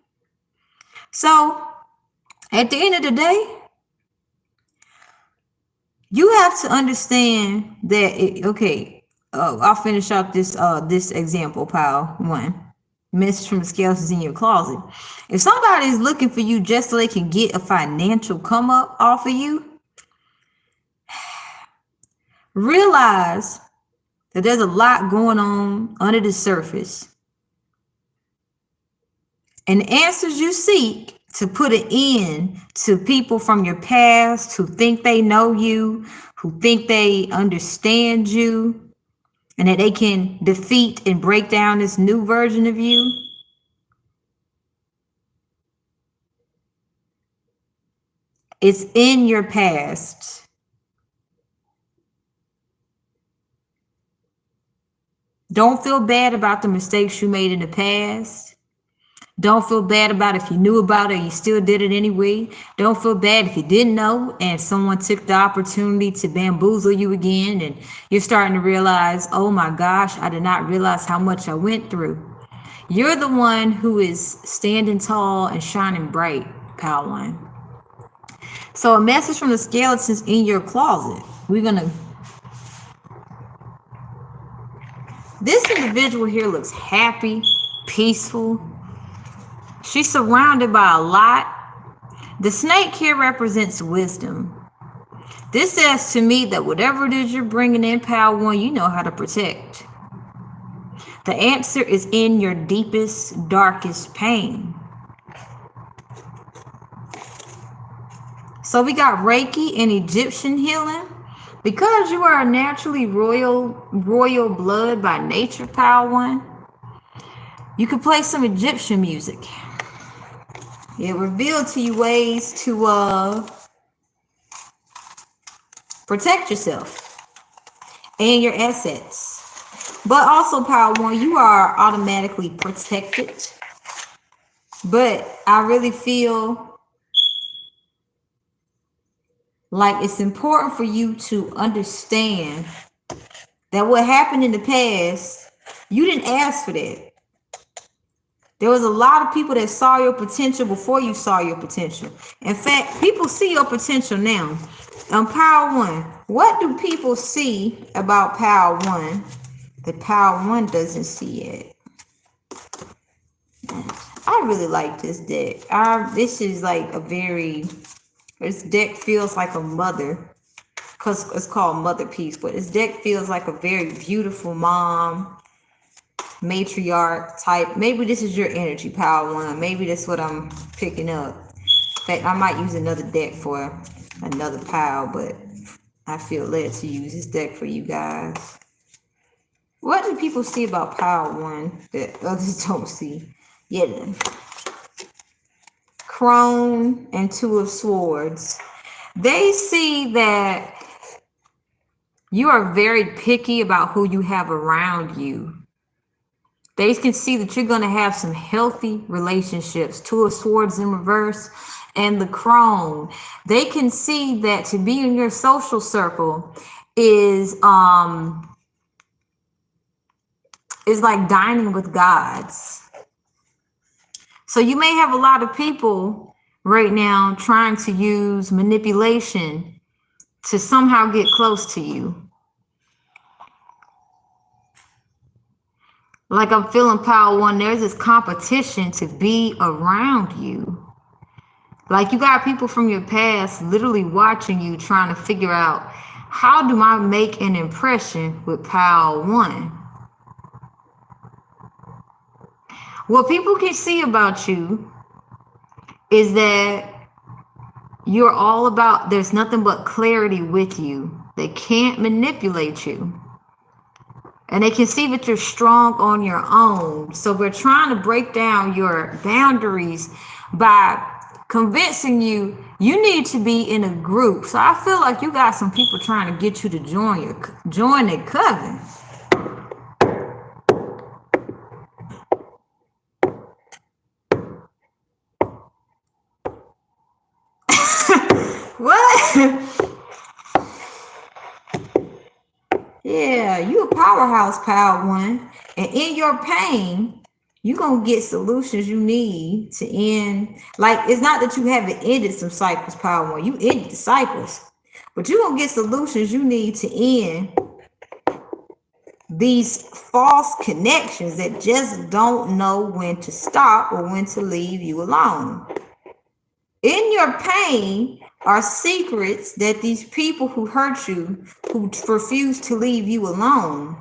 So at the end of the day, you have to understand that, I'll finish out this example, pile 1. Message from the scales is in your closet. If somebody is looking for you just so they can get a financial come up off of you, realize that there's a lot going on under the surface. And the answers you seek to put an end to people from your past who think they know you, who think they understand you, and that they can defeat and break down this new version of you. It's in your past. Don't feel bad about the mistakes you made in the past. Don't feel bad about if you knew about it, you still did it anyway. Don't feel bad if you didn't know and someone took the opportunity to bamboozle you again and you're starting to realize, oh my gosh, I did not realize how much I went through. You're the one who is standing tall and shining bright, Pal One. So a message from the skeletons in your closet. This individual here looks happy, peaceful. She's surrounded by a lot. The snake here represents wisdom. This says to me that whatever it is you're bringing in, Pal One, you know how to protect. The answer is in your deepest, darkest pain. So we got Reiki and Egyptian healing. Because you are naturally royal blood by nature, Pal One, you can play some Egyptian music. It revealed to you ways to protect yourself and your assets. But also, Pal One, you are automatically protected. But I really feel like it's important for you to understand that what happened in the past, you didn't ask for that. There was a lot of people that saw your potential before you saw your potential. In fact, people see your potential now. Pal One, what do people see about Pal One that Pal One doesn't see yet? I really like this deck. This is like this deck feels like a mother, because it's called Mother Piece, but this deck feels like a very beautiful mom, matriarch type. Maybe this is your energy, Pal One. Maybe that's what I'm picking up. In fact, I might use another deck for another pal, but I feel led to use this deck for you guys. What do people see about Pal One that others don't see? Yeah. Crone and Two of Swords. They see that you are very picky about who you have around you. They can see that you're going to have some healthy relationships. Two of Swords in reverse and the Crone. They can see that to be in your social circle is like dining with gods. So you may have a lot of people right now trying to use manipulation to somehow get close to you. Like I'm feeling, Pal One, there's this competition to be around you. Like you got people from your past literally watching you, trying to figure out, how do I make an impression with Pal One? What people can see about you is that you're all about, there's nothing but clarity with you. They can't manipulate you. And they can see that you're strong on your own. So we're trying to break down your boundaries by convincing you need to be in a group. So I feel like you got some people trying to get you to join a coven. What? Yeah, you a powerhouse, Pal One. And in your pain, you're going to get solutions you need to end. Like, it's not that you haven't ended some cycles, Pal One. You ended the cycles. But you're going to get solutions you need to end these false connections that just don't know when to stop or when to leave you alone. In your pain are secrets that these people who hurt you, who refuse to leave you alone,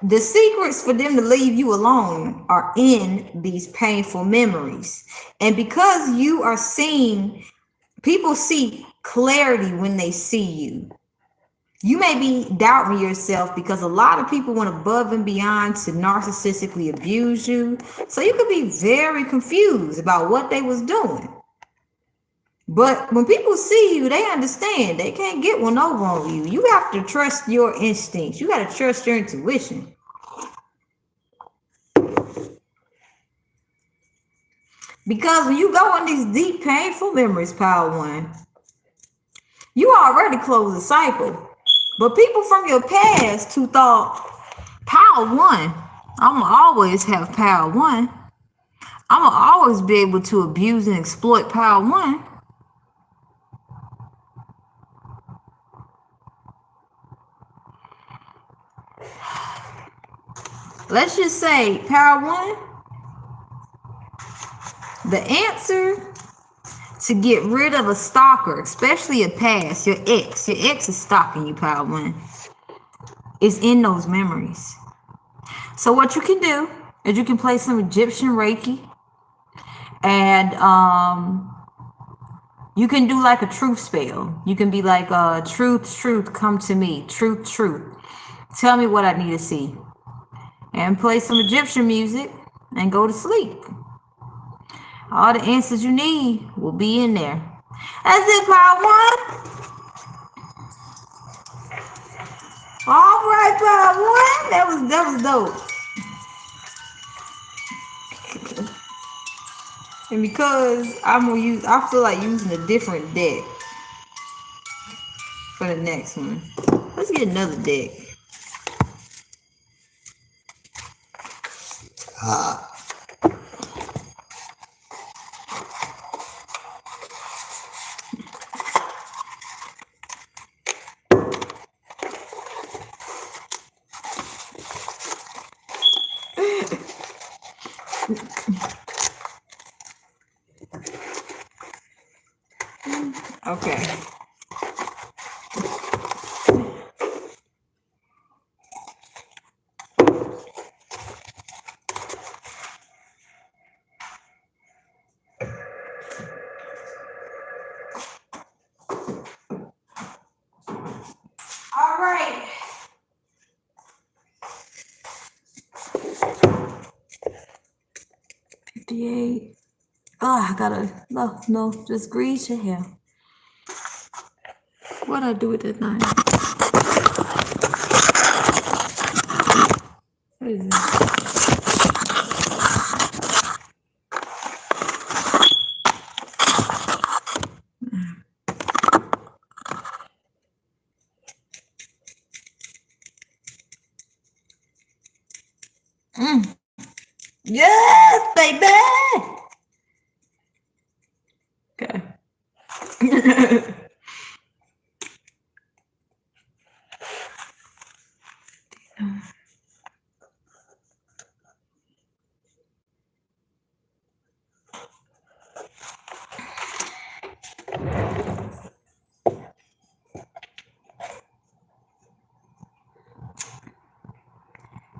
the secrets for them to leave you alone are in these painful memories. And because you are seeing, people see clarity when they see you. You may be doubting yourself because a lot of people went above and beyond to narcissistically abuse you. So you could be very confused about what they was doing. But when people see you, they understand. They can't get one over on you. You have to trust your instincts. You got to trust your intuition. Because when you go in these deep, painful memories, Power One, you already close the cycle. But people from your past who thought, Power One, I'm going to always have Power One. I'm going to always be able to abuse and exploit Power One. Let's just say, Power One, the answer to get rid of a stalker, especially a past, your ex is stalking you, Power One, is in those memories. So what you can do is you can play some Egyptian Reiki, and you can do like a truth spell. You can be like, truth, come to me. Truth, tell me what I need to see. And play some Egyptian music and go to sleep. All the answers you need will be in there. That's it, Power One. All right, Power One. That was dope. And because I feel like using a different deck for the next one. Let's get another deck. Okay. All right. $58. Oh, I gotta, no, just grease your hair. What'd I do with that knife? What is this? Yes, baby. Okay.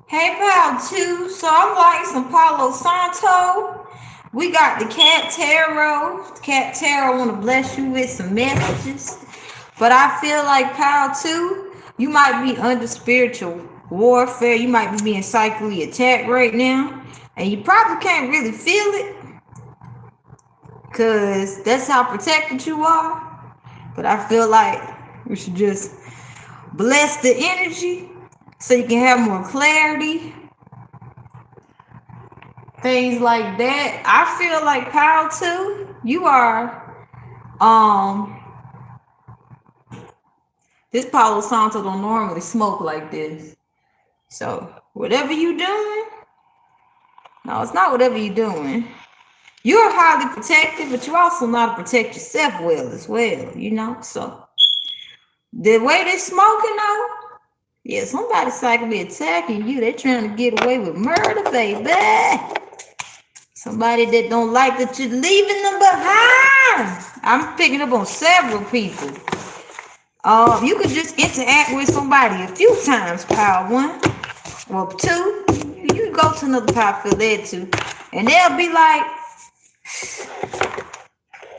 Hey, Pal 2. So I'm liking some Palo Santo. We got the Cat Tarot. Cat Tarot want to bless you with some messages. But I feel like, Pal 2, you might be under spiritual warfare. You might be being psychically attacked right now. And you probably can't really feel it, because that's how protected you are. But I feel like we should just bless the energy so you can have more clarity. Things like that. I feel like, Power 2, you are this Palo Santo don't normally smoke like this. So whatever you doing, no, it's not whatever you're doing. You're highly protected, but you also know how to protect yourself well as well, you know? So the way they're smoking though, yeah, somebody's psychically attacking you. They're trying to get away with murder, baby. Somebody that don't like that you're leaving them behind. I'm picking up on several people. You could just interact with somebody a few times, Power 1 or 2. You go to another power field there too, and they'll be like,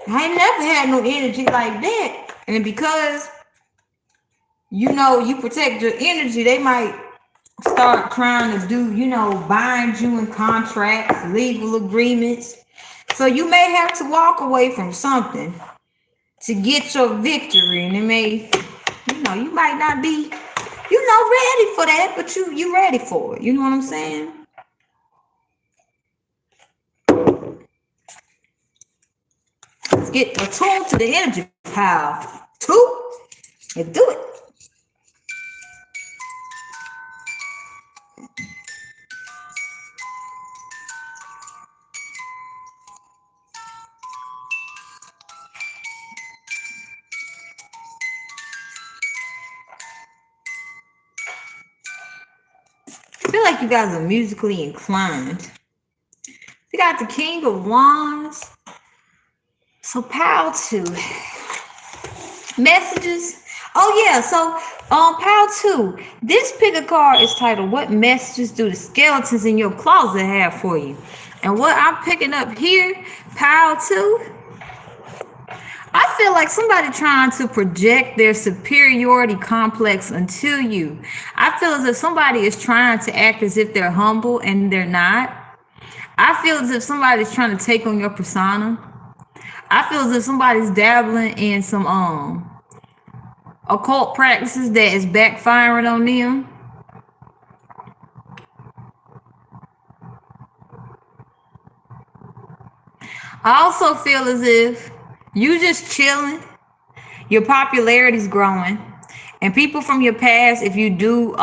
I ain't never had no energy like that. And because you know, you protect your energy, they might start trying to do, you know, bind you in contracts, legal agreements. So you may have to walk away from something to get your victory. And it may, you know, you might not be, you know, ready for that, but you ready for it. You know what I'm saying? Let's get attuned to the energy pile. Two, let's do it. I feel like you guys are musically inclined. You got the King of Wands. So pile 2. Messages. Oh yeah, so pile 2. This pick a card is titled "What Messages Do the Skeletons in Your Closet Have for You?" And what I'm picking up here, pile 2, I feel like somebody trying to project their superiority complex onto you. I feel as if somebody is trying to act as if they're humble and they're not. I feel as if somebody's trying to take on your persona. I feel as if somebody's dabbling in some occult practices that is backfiring on them. I also feel as if you just chilling, your popularity's growing, and people from your past, if you do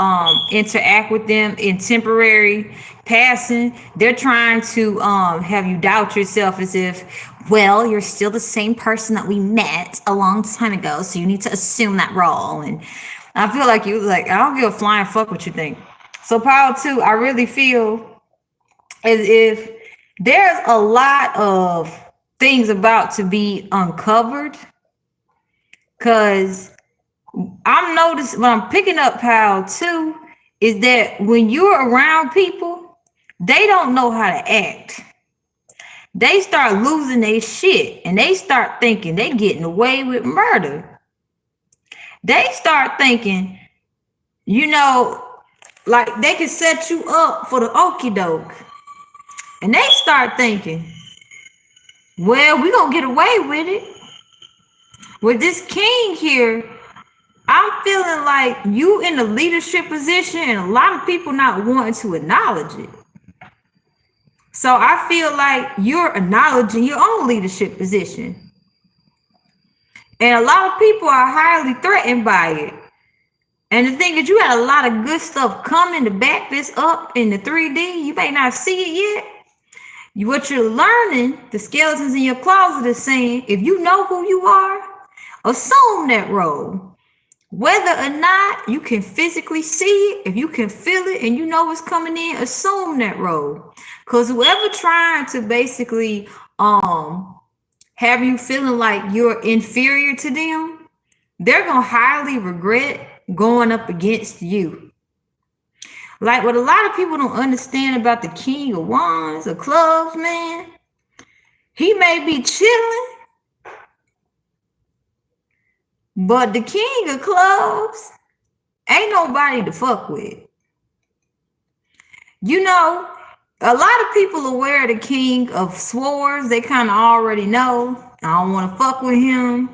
interact with them in temporary passing, they're trying to have you doubt yourself as if, well, you're still the same person that we met a long time ago, so you need to assume that role. And I feel like I don't give a flying fuck what you think. So pile 2, I really feel as if there's a lot of things about to be uncovered, because I'm noticing when I'm picking up pile 2 is that when you're around people, they don't know how to act. They start losing their shit and they start thinking they getting away with murder. They start thinking, you know, like they can set you up for the okie doke. And they start thinking, well, we gonna get away with it. With this king here, I'm feeling like you in a leadership position and a lot of people not wanting to acknowledge it. So I feel like you're acknowledging your own leadership position. And a lot of people are highly threatened by it. And the thing is, you got a lot of good stuff coming to back this up in the 3D. You may not see it yet. What you're learning, the skeletons in your closet is saying, if you know who you are, assume that role. Whether or not you can physically see it, if you can feel it and you know what's coming in, assume that role. Because whoever trying to basically have you feeling like you're inferior to them, they're going to highly regret going up against you. Like what a lot of people don't understand about the King of Wands or Clubs, man, he may be chilling, but the King of Clubs ain't nobody to fuck with. You know, a lot of people aware of the King of Swords. They kind of already know, I don't want to fuck with him.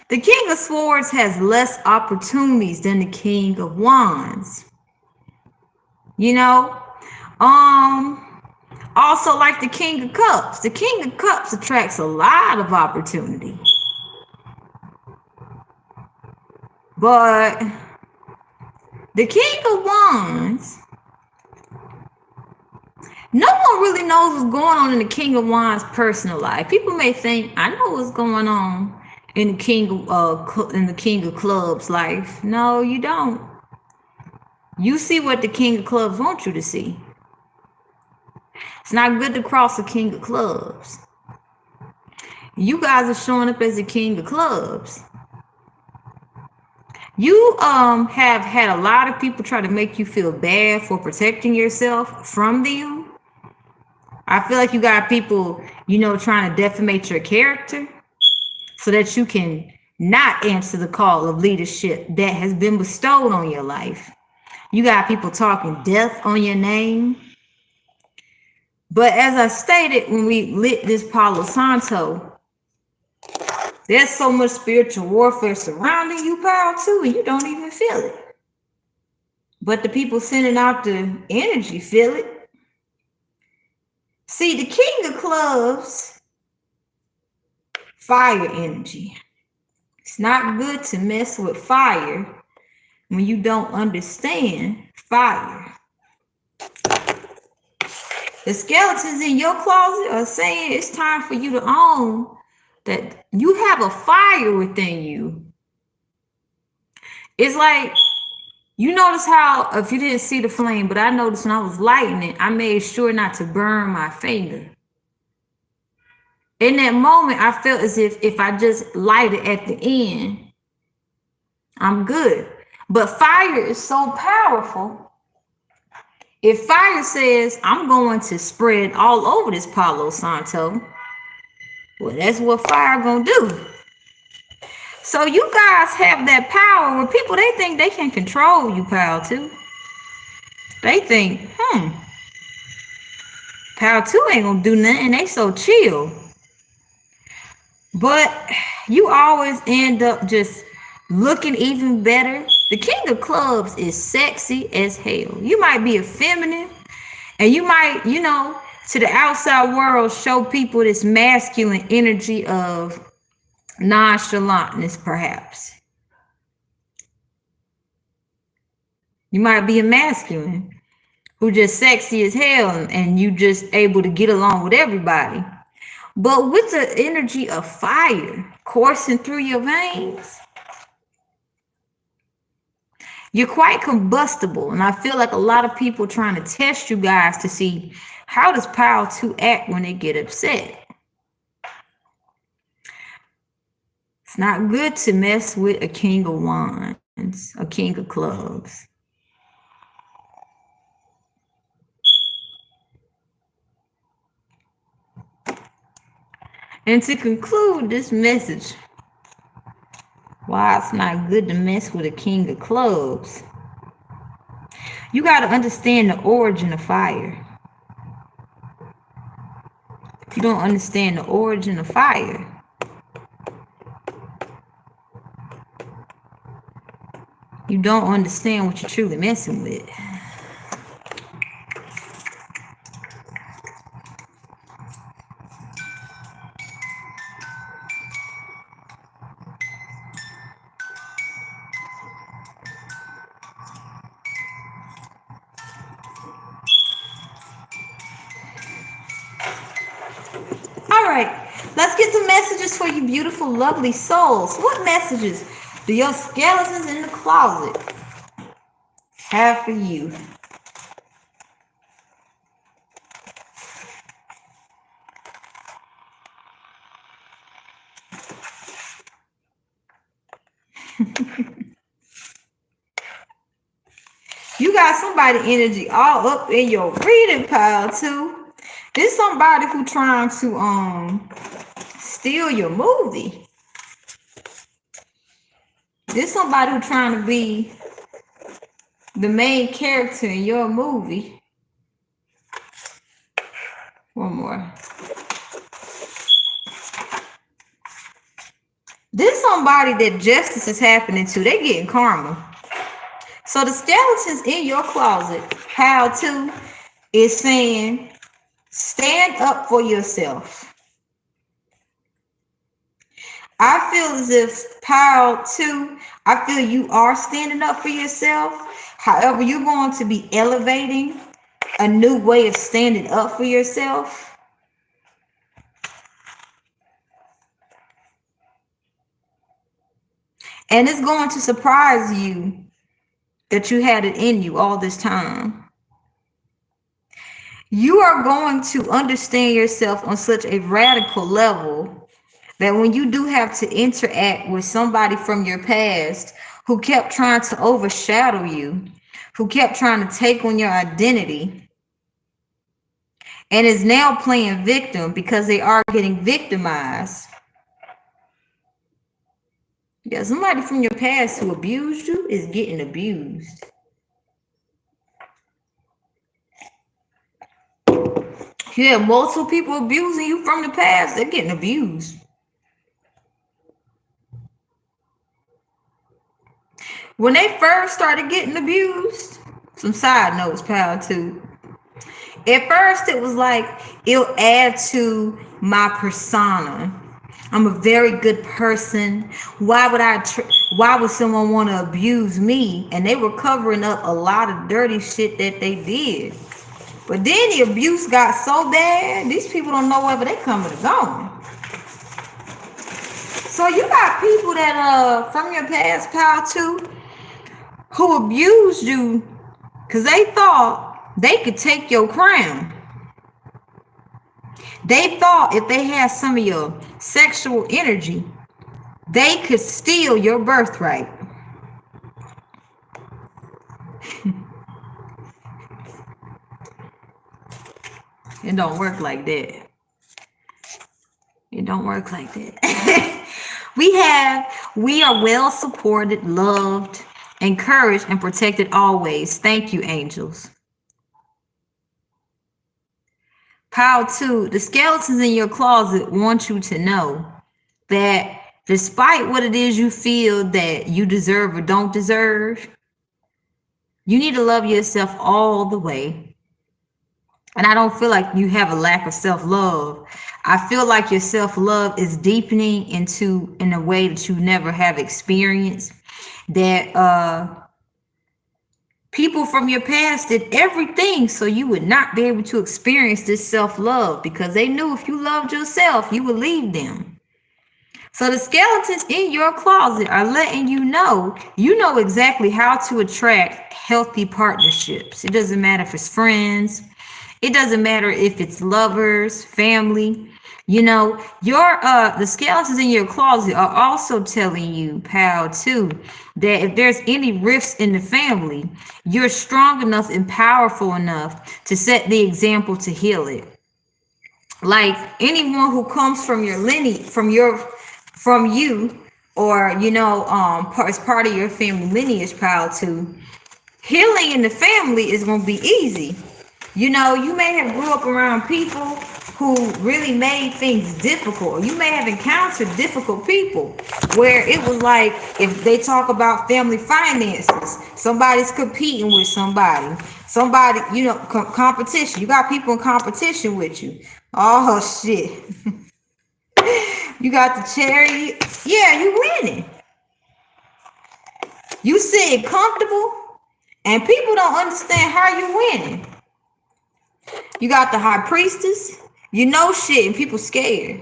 The King of Swords has less opportunities than the King of Wands. You know, also like the King of Cups. The King of Cups attracts a lot of opportunity. But the King of Wands, no one really knows what's going on in the King of Wands' personal life. People may think, I know what's going on in the King of Clubs' life. No, you don't. You see what the King of Clubs wants you to see. It's not good to cross the King of Clubs. You guys are showing up as the King of Clubs. You have had a lot of people try to make you feel bad for protecting yourself from them. I feel like you got people, you know, trying to defamate your character so that you can not answer the call of leadership that has been bestowed on your life. You got people talking death on your name. But as I stated when we lit this Palo Santo, there's so much spiritual warfare surrounding you, Pal, too, and you don't even feel it. But the people sending out the energy feel it. See, the King of Clubs, fire energy. It's not good to mess with fire when you don't understand fire. The skeletons in your closet are saying it's time for you to own that you have a fire within you. It's like, you notice how, if you didn't see the flame, but I noticed when I was lighting it, I made sure not to burn my finger. In that moment, I felt as if I just light it at the end, I'm good. But fire is so powerful. If fire says, I'm going to spread all over this Palo Santo, well, that's what fire gonna do. So you guys have that power where people, they think they can control you, pal, too. They think, pal, too ain't gonna do nothing. They so chill. But you always end up just looking even better. The King of Clubs is sexy as hell. You might be a feminine, and you might, you know, to the outside world, show people this masculine energy of nonchalantness, perhaps. You might be a masculine who just sexy as hell, and you just able to get along with everybody. But with the energy of fire coursing through your veins, you're quite combustible. And I feel like a lot of people trying to test you guys to see how does Power 2 act when they get upset. It's not good to mess with a King of Wands, a King of Clubs. And to conclude this message, why it's not good to mess with a King of Clubs, you got to understand the origin of fire. If you don't understand the origin of fire, you don't understand what you're truly messing with. All right, let's get some messages for you beautiful, lovely souls. What messages do your skeletons in the closet have for you? You got somebody energy all up in your reading pile too. This somebody who trying to steal your movie. This somebody who trying to be the main character in your movie. One more. This somebody that justice is happening to. They getting karma. So the skeletons in your closet, how to, is saying, stand up for yourself. I feel as if Power 2, I feel you are standing up for yourself. However, you're going to be elevating a new way of standing up for yourself. And it's going to surprise you that you had it in you all this time. You are going to understand yourself on such a radical level that when you do have to interact with somebody from your past who kept trying to overshadow you, who kept trying to take on your identity, and is now playing victim because they are getting victimized, Yeah, somebody from your past who abused you is getting abused. You have multiple people abusing you from the past, they're getting abused. When they first started getting abused, some side notes, pal, too. At first, it was like, it'll add to my persona. I'm a very good person. Why would someone want to abuse me? And they were covering up a lot of dirty shit that they did. But then the abuse got so bad, these people don't know whether they coming or going. So you got people that from your past, pal, too, who abused you because they thought they could take your crown. They thought if they had some of your sexual energy, they could steal your birthright. It don't work like that. It don't work like that. We are well supported, loved, encouraged, and protected always. Thank you, angels. Pile 2, the skeletons in your closet want you to know that despite what it is you feel that you deserve or don't deserve, you need to love yourself all the way. And I don't feel like you have a lack of self-love. I feel like your self-love is deepening in a way that you never have experienced. That people from your past did everything so you would not be able to experience this self-love, because they knew if you loved yourself, you would leave them. So the skeletons in your closet are letting you know exactly how to attract healthy partnerships. It doesn't matter if it's friends. It doesn't matter if it's lovers, family. The skeletons in your closet are also telling you, pal, too, that if there's any rifts in the family, you're strong enough and powerful enough to set the example to heal it. Like anyone who comes from your lineage, from you, or as part of your family lineage, pal, too, healing in the family is going to be easy. You may have grew up around people who really made things difficult. You may have encountered difficult people where it was like, if they talk about family finances, somebody's competing with somebody, competition. You got people in competition with you. Oh, shit. You got the chariot. Yeah, you winning. You sitting comfortable, and people don't understand how you winning. You got the high priestess, shit, and people scared.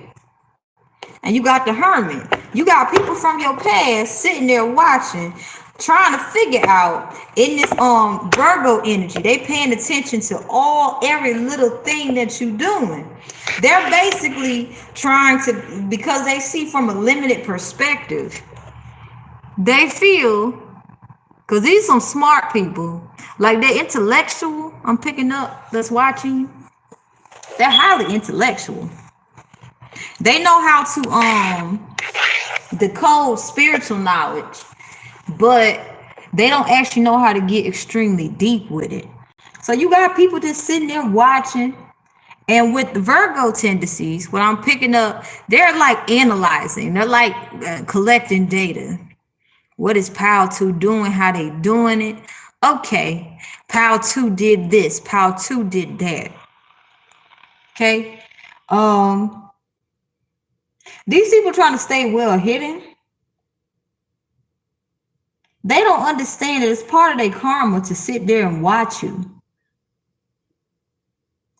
And you got the hermit. You got people from your past sitting there watching, trying to figure out in this Virgo energy. They paying attention to every little thing that you doing. They're basically trying to, because they see from a limited perspective. They feel, because these are some smart people, like they're intellectual. I'm picking up that's watching you. They're highly intellectual. They know how to decode spiritual knowledge, but they don't actually know how to get extremely deep with it. So you got people just sitting there watching, and with the Virgo tendencies, what I'm picking up, they're like analyzing. They're like collecting data. What is Pal 2 doing? How they doing it? Okay, Pal 2 did this. Pal 2 did that. Okay. These people trying to stay well hidden. They don't understand that it's part of their karma to sit there and watch you.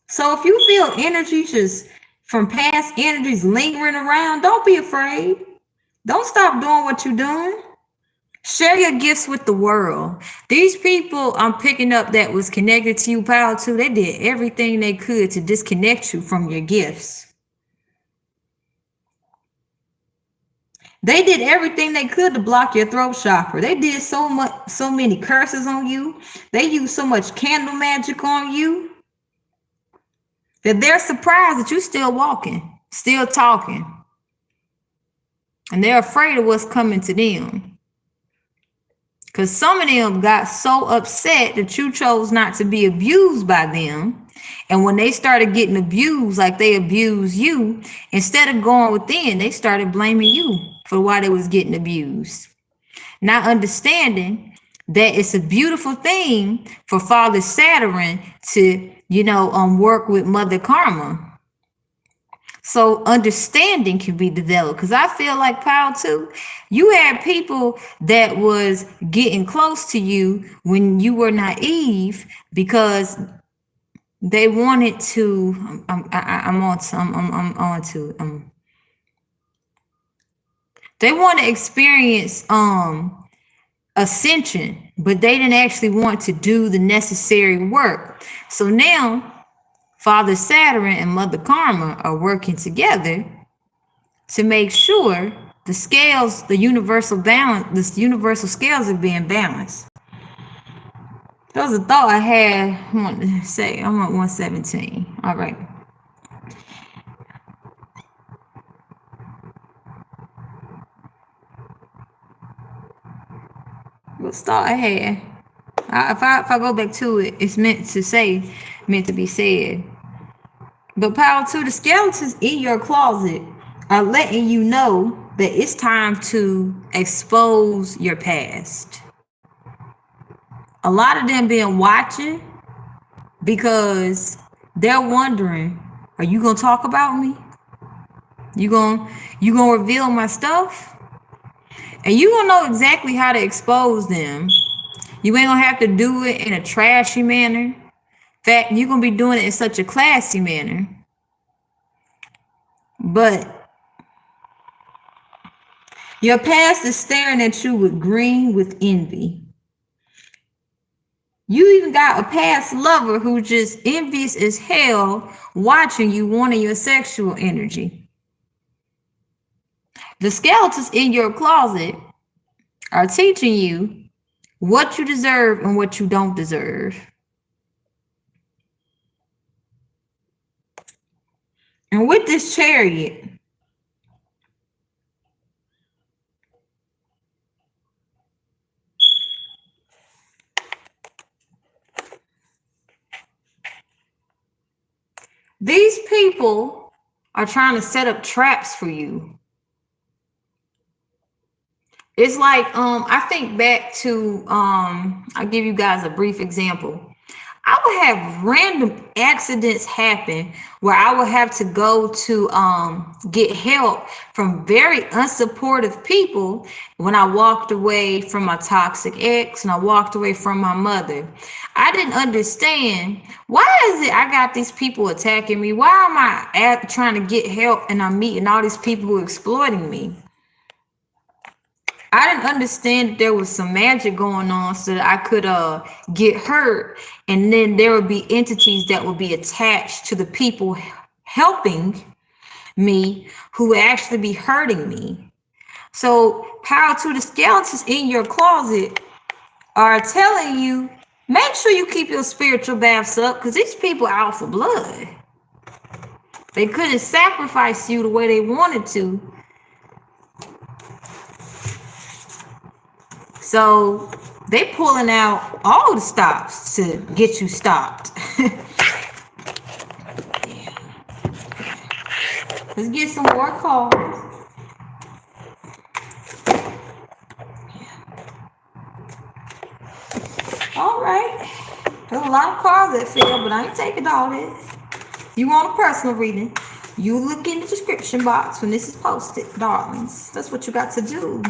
So if you feel energy just from past energies lingering around, don't be afraid. Don't stop doing what you're doing. Share your gifts with the world. These people I'm picking up that was connected to you, Pal 2, they did everything they could to disconnect you from your gifts. They did everything they could to block your throat chakra. They did so many curses on you. They used so much candle magic on you that they're surprised that you're still walking, still talking. and they're afraid of what's coming to them. Because some of them got so upset that you chose not to be abused by them. And when they started getting abused, like they abused you, instead of going within, they started blaming you for why they was getting abused. Not understanding that it's a beautiful thing for Father Saturn to, work with Mother Karma. So understanding can be developed. Because I feel like, Paul, too, you had people that was getting close to you when you were naive because they wanted to. They want to experience ascension, but they didn't actually want to do the necessary work. So now Father Saturn and Mother Karma are working together to make sure the scales, the universal balance, the universal scales are being balanced. That was a thought I had. I want to say, I'm at 117. All right. What thought I had? If I go back to it, it's meant to be said. But power to the skeletons in your closet are letting you know that it's time to expose your past. A lot of them been watching because they're wondering, are you gonna talk about me? You gonna reveal my stuff? And you gonna know exactly how to expose them. You ain't gonna have to do it in a trashy manner. In fact, you're gonna be doing it in such a classy manner. But your past is staring at you with green with envy. You even got a past lover who just envious as hell watching you wanting your sexual energy. The skeletons in your closet are teaching you what you deserve and what you don't deserve. And with this Chariot, these people are trying to set up traps for you. It's like, I think back to, I'll give you guys a brief example. I would have random accidents happen where I would have to go to get help from very unsupportive people when I walked away from my toxic ex and I walked away from my mother. I didn't understand, why is it I got these people attacking me? Why am I trying to get help and I'm meeting all these people who are exploiting me? I didn't understand that there was some magic going on so that I could get hurt, and then there would be entities that would be attached to the people helping me who would actually be hurting me. So power to the skeletons in your closet are telling you, make sure you keep your spiritual baths up, because these people are out for blood. They couldn't sacrifice you the way they wanted to. So they pulling out all the stops to get you stopped. Let's get some more cards. All right. There's a lot of cards that fell, but I ain't taking all this. You want a personal reading, you look in the description box when this is posted, darlings. That's what you got to do.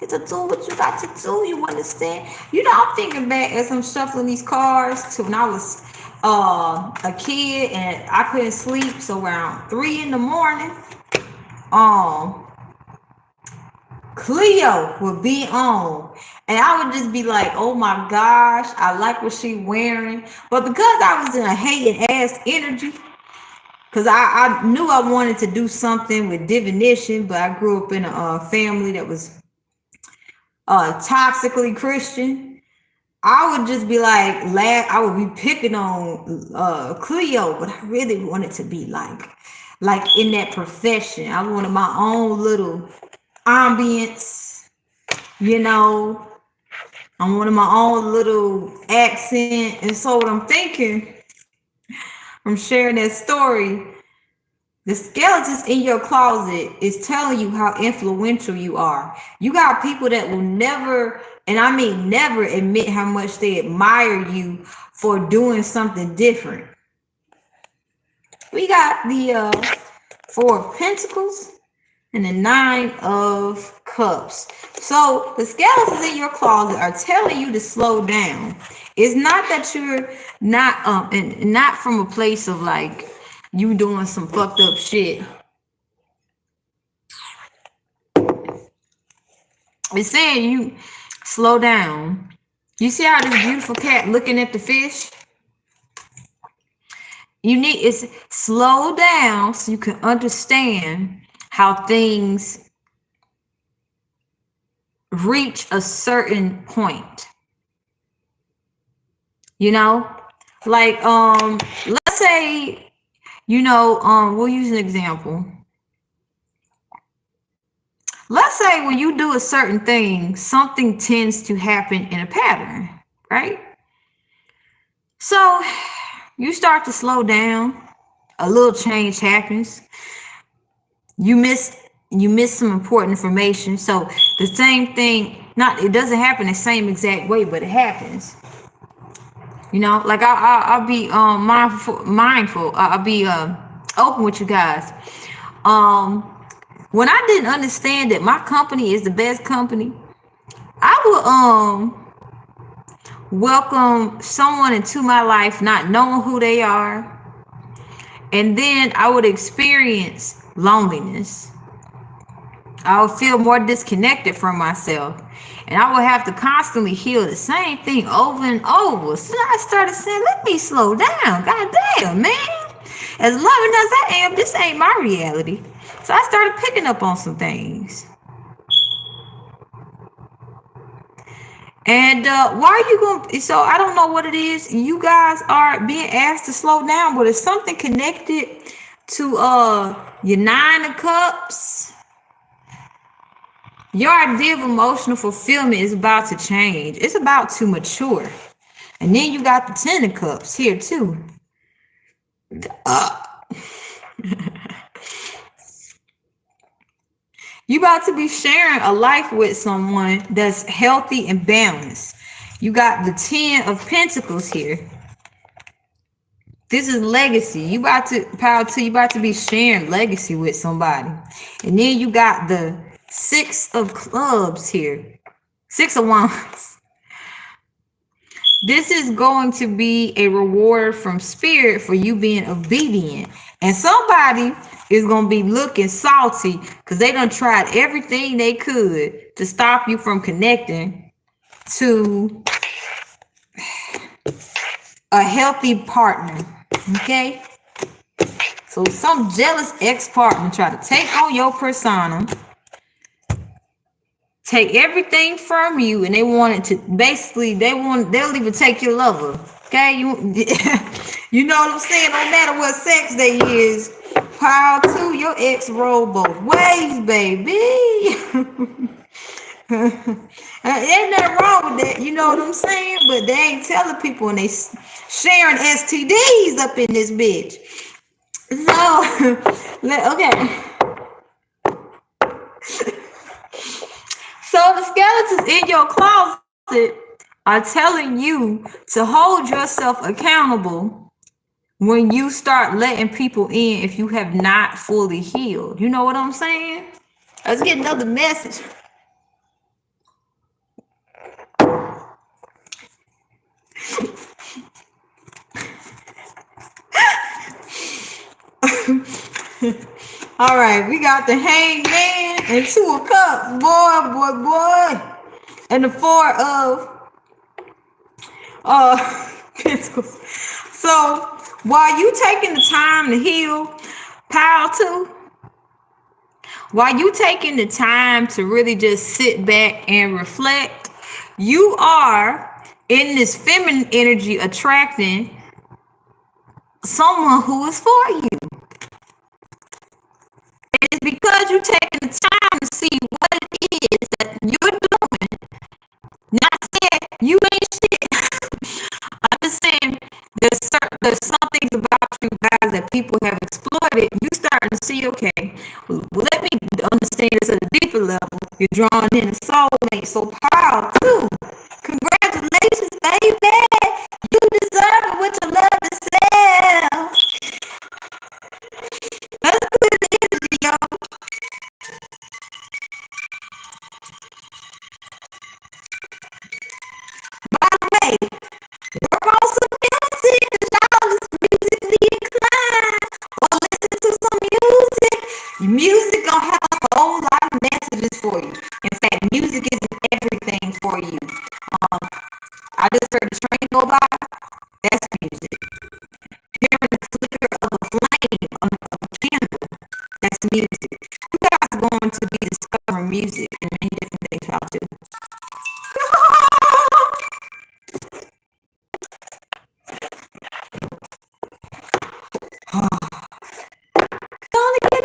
Get to do what you got to do, you understand? I'm thinking back as I'm shuffling these cards to when I was a kid and I couldn't sleep, so around 3 in the morning, Cleo would be on, and I would just be like, oh my gosh, I like what she wearing. But because I was in a hating ass energy, because I knew I wanted to do something with divination, but I grew up in a family that was toxically Christian, I would just be like, I would be picking on Cleo, but I really wanted to be like like in that profession. I wanted my own little ambience, you know. I wanted my own little accent. And so what I'm thinking from sharing that story, the skeletons in your closet is telling you how influential you are. You got people that will never, and I mean never, admit how much they admire you for doing something different. We got the Four of Pentacles and the Nine of Cups. So the skeletons in your closet are telling you to slow down. It's not that you're not and not from a place of like you doing some fucked up shit. It's saying you slow down. You see how this beautiful cat looking at the fish? You need is slow down so you can understand how things reach a certain point. You know, like let's say, you know, we'll use an example. Let's say when you do a certain thing, something tends to happen in a pattern, right? So you start to slow down, a little change happens. You miss some important information. So the same thing, it doesn't happen the same exact way, but it happens. You know, like I'll be mindful. I'll be open with you guys. When I didn't understand that my company is the best company, I would welcome someone into my life not knowing who they are, and then I would experience loneliness. I would feel more disconnected from myself, and I would have to constantly hear the same thing over and over. So I started saying, let me slow down. God damn, man. As loving as I am, this ain't my reality. So I started picking up on some things. And why are you going? So I don't know what it is. You guys are being asked to slow down, but it's something connected to your Nine of Cups. Your idea of emotional fulfillment is about to change. It's about to mature. And then you got the Ten of Cups here too. You about to be sharing a life with someone that's healthy and balanced. You got the Ten of Pentacles here. This is legacy. You about to be sharing legacy with somebody. And then you got the Six of Clubs here. Six of Wands. This is going to be a reward from spirit for you being obedient. And somebody is going to be looking salty because they done tried everything they could to stop you from connecting to a healthy partner. Okay? So some jealous ex-partner try to take on your persona, take everything from you, and they want it to basically they'll even take your lover. Okay, you know what I'm saying? No matter what sex they is, power to your ex roll both ways, baby. Ain't nothing wrong with that, you know what I'm saying? But they ain't telling people, and they sharing STDs up in this bitch. So okay. So the skeletons in your closet are telling you to hold yourself accountable when you start letting people in if you have not fully healed. You know what I'm saying? Let's get another message. All right, we got the Hangman and Two of Cups, boy, and the Four of Pentacles. So while you taking the time to heal, power to, while you taking the time to really just sit back and reflect, you are in this feminine energy attracting someone who is for you. It's because you're taking the time to see what it is that you're doing. Not saying you ain't shit. I'm just saying there's some things about you guys that people have exploited. You starting to see, okay, well, let me understand this at a deeper level. You're drawing in a soulmate, so proud too. Congratulations, baby. You deserve it with your love yourself. Let's put it in, yo. By the way, work on some music, because y'all is musically inclined. Or listen to some music. Music gonna have a whole lot of messages for you. In fact, music isn't everything for you. I just heard the train go by. That's music. Hearing the flicker of a flame of a candle. That's music. You guys are going to be discovering music and many different things about you. Gonna get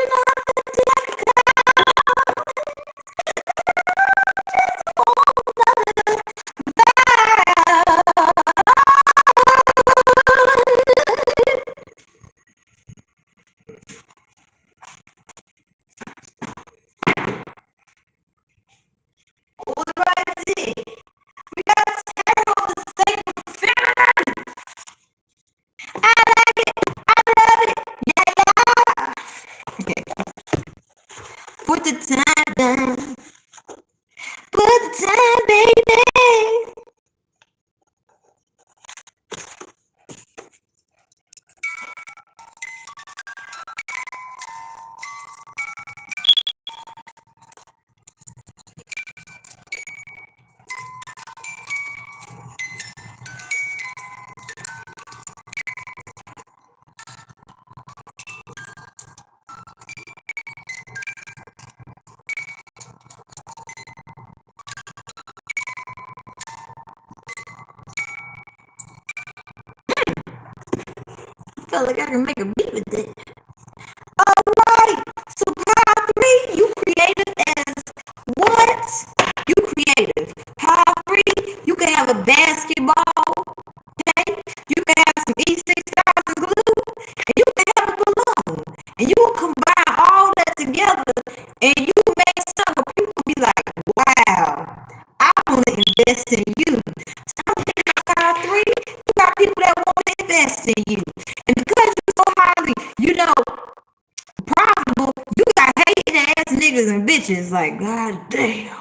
put the time down. Put the time, baby. I feel like I can make a beat with it. Alright, so power 3, you creative as what? You creative. Power 3, you can have a basketball, okay? You can have some E6000 glue, and you can have a balloon. And you will combine all that together, and you make something where people be like, wow, I want to invest in you. So I'm thinking power 3, you got people that want to invest in you. And because you're so highly, profitable, you got hating ass niggas and bitches like, god damn.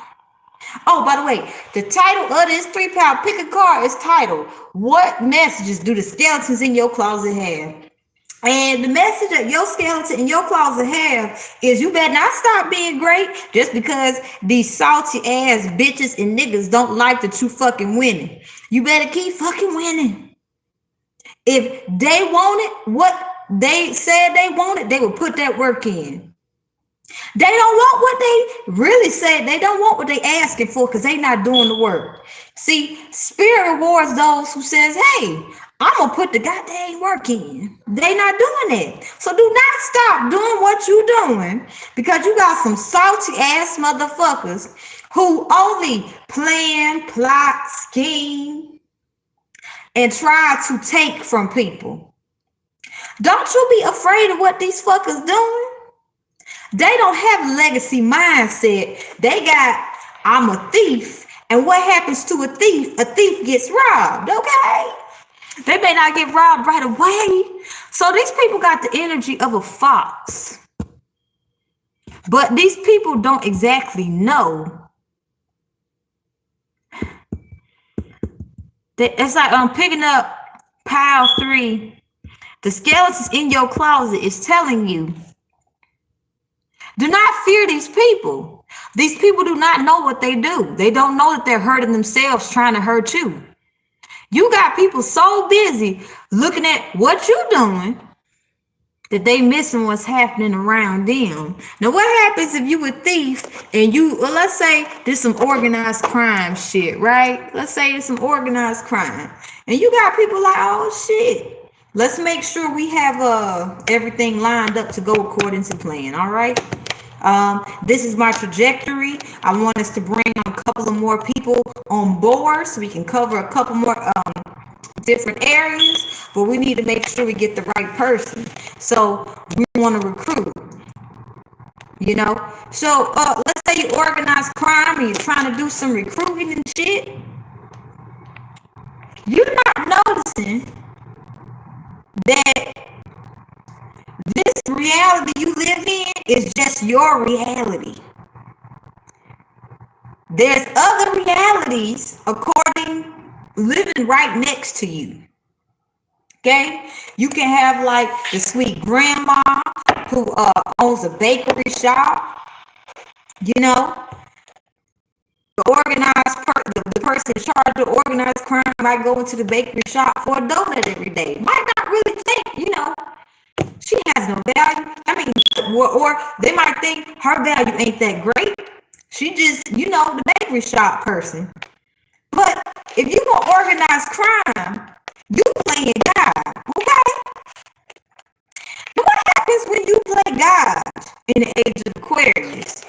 Oh, by the way, the title of this 3-pound pick a card is titled, What Messages Do the Skeletons in Your Closet Have? And the message that your skeleton in your closet have is you better not stop being great just because these salty ass bitches and niggas don't like that you fucking winning. You better keep fucking winning. If they want it, what they said they wanted, they will put that work in. They don't want what they really said. They don't want what they asking for because they not doing the work. See, spirit rewards those who says, hey, I'm gonna put the goddamn work in. They not doing it. So do not stop doing what you doing because you got some salty ass motherfuckers who only plan, plot, scheme, and try to take from people. Don't you be afraid of what these fuckers doing. They don't have legacy mindset. They got, I'm a thief. And what happens to a thief? A thief gets robbed, okay? They may not get robbed right away. So these people got the energy of a fox. But these people don't exactly know. It's like I'm picking up pile 3. The skeletons in your closet is telling you, do not fear these people. These people do not know what they do. They don't know that they're hurting themselves trying to hurt you. You got people so busy looking at what you're doing that they missing what's happening around them. Now, what happens if you a thief and well, let's say there's some organized crime shit, right? Let's say it's some organized crime. And you got people like, oh, shit. Let's make sure we have everything lined up to go according to plan, all right? This is my trajectory. I want us to bring a couple of more people on board so we can cover a couple more different areas, but we need to make sure we get the right person. So we want to recruit, you know. So let's say you organize crime and you're trying to do some recruiting and shit. You're not noticing that this reality you live in is just your reality. There's other realities living right next to you. Okay, you can have like the sweet grandma who owns a bakery shop. You know, the person in charge of organized crime might go into the bakery shop for a donut every day. Might not really think, you know, she has no value. I mean, or they might think her value ain't that great. She just, you know, the bakery shop person. But if you gonna organize crime, you playing God, okay? But what happens when you play God in the age of Aquarius?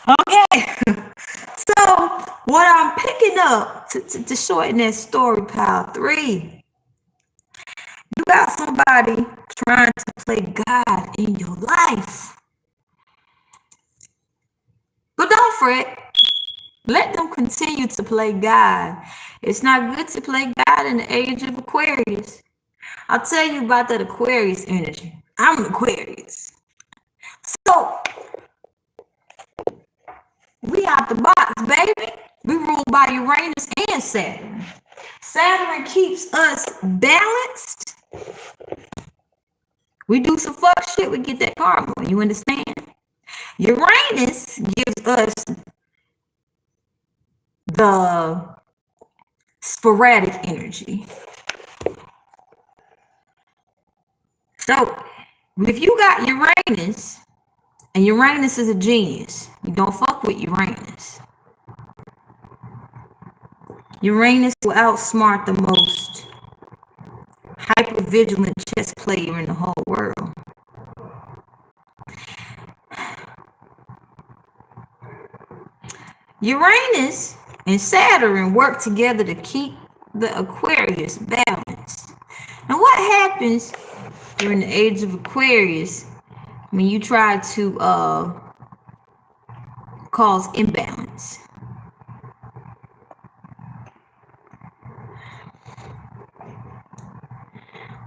Okay, so what I'm picking up to shorten that story, pile 3, you got somebody trying to play God in your life. But don't fret. Let them continue to play God. It's not good to play God in the age of Aquarius. I'll tell you about that Aquarius energy. I'm an Aquarius. So we out the box, baby. We ruled by Uranus and Saturn. Saturn keeps us balanced. We do some fuck shit, we get that karma. You understand? Uranus gives us the sporadic energy. So if you got Uranus, and Uranus is a genius, you don't fuck with Uranus. Uranus will outsmart the most hyper-vigilant chess player in the whole world. Uranus and Saturn work together to keep the Aquarius balanced. And what happens during the age of Aquarius when you try to cause imbalance?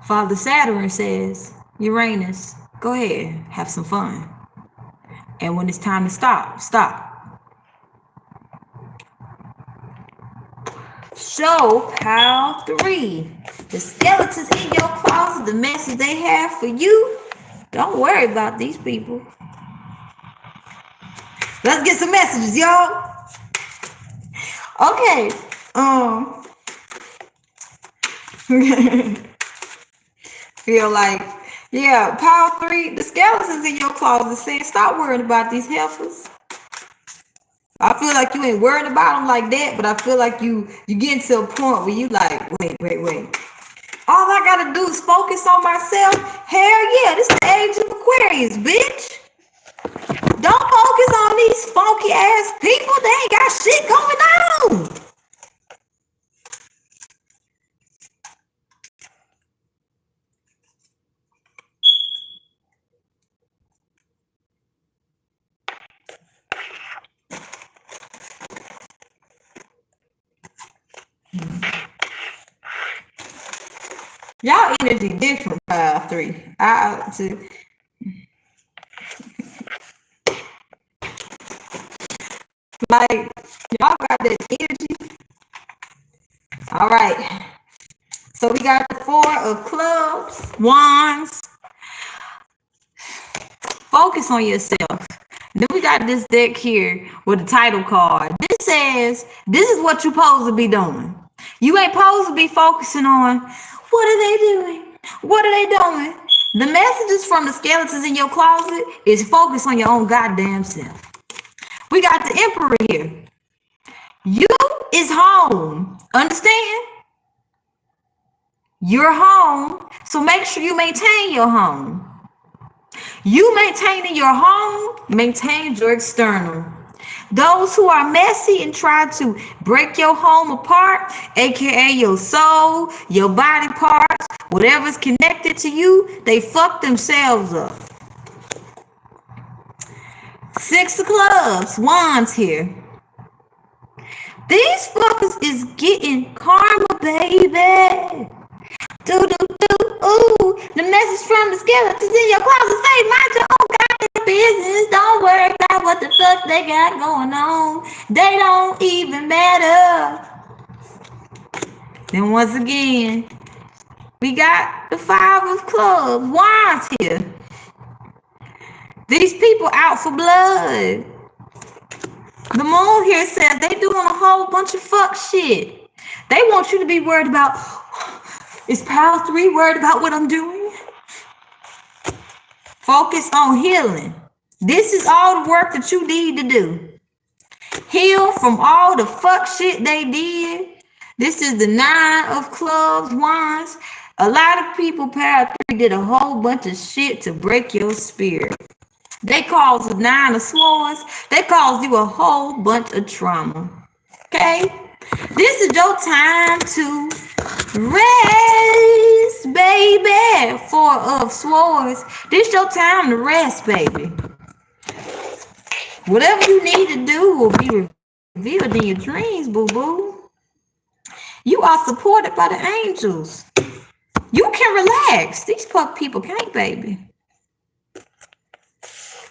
Father Saturn says, Uranus, go ahead, have some fun. And when it's time to stop, stop. So, pile 3, the skeletons in your closet, the message they have for you, don't worry about these people. Let's get some messages, y'all. Okay. Feel like, yeah, pile 3, the skeletons in your closet saying, stop worrying about these heifers. I feel like you ain't worried about them like that, but I feel like you getting to a point where you like, wait. All I gotta do is focus on myself. Hell yeah, this is the age of Aquarius, bitch. Don't focus on these funky ass people. They ain't got shit going on. Y'all energy different, pile 3. Like, y'all got that energy. All right. So we got the 4 of clubs, wands. Focus on yourself. Then we got this deck here with the title card. This says, this is what you're supposed to be doing. You ain't supposed to be focusing on, what are they doing? What are they doing? The messages from the skeletons in your closet is focus on your own goddamn self. We got the Emperor here. You is home. Understand? You're home, so make sure you maintain your home. You maintaining your home maintains your external. Those who are messy and try to break your home apart, aka your soul, your body parts, whatever's connected to you, they fuck themselves up. 6 of clubs, wands here. These fuckers is getting karma, baby. Ooh, the message from the skeletons in your closet say, mind your own goddamn business. Don't worry about what the fuck they got going on. They don't even matter. Then once again, we got the 5 of clubs, wands here. These people out for blood. The moon here says they doing a whole bunch of fuck shit. They want you to be worried about, is pile 3 worried about what I'm doing? Focus on healing. This is all the work that you need to do. Heal from all the fuck shit they did. This is the 9 of clubs, wands. A lot of people, pile 3, did a whole bunch of shit to break your spirit. They caused the 9 of swords. They caused you a whole bunch of trauma. Okay? This is your time to rest, baby. 4 of swords. This your time to rest, baby. Whatever you need to do will be revealed in your dreams, boo-boo. You are supported by the angels. You can relax. These fuck people can't, baby.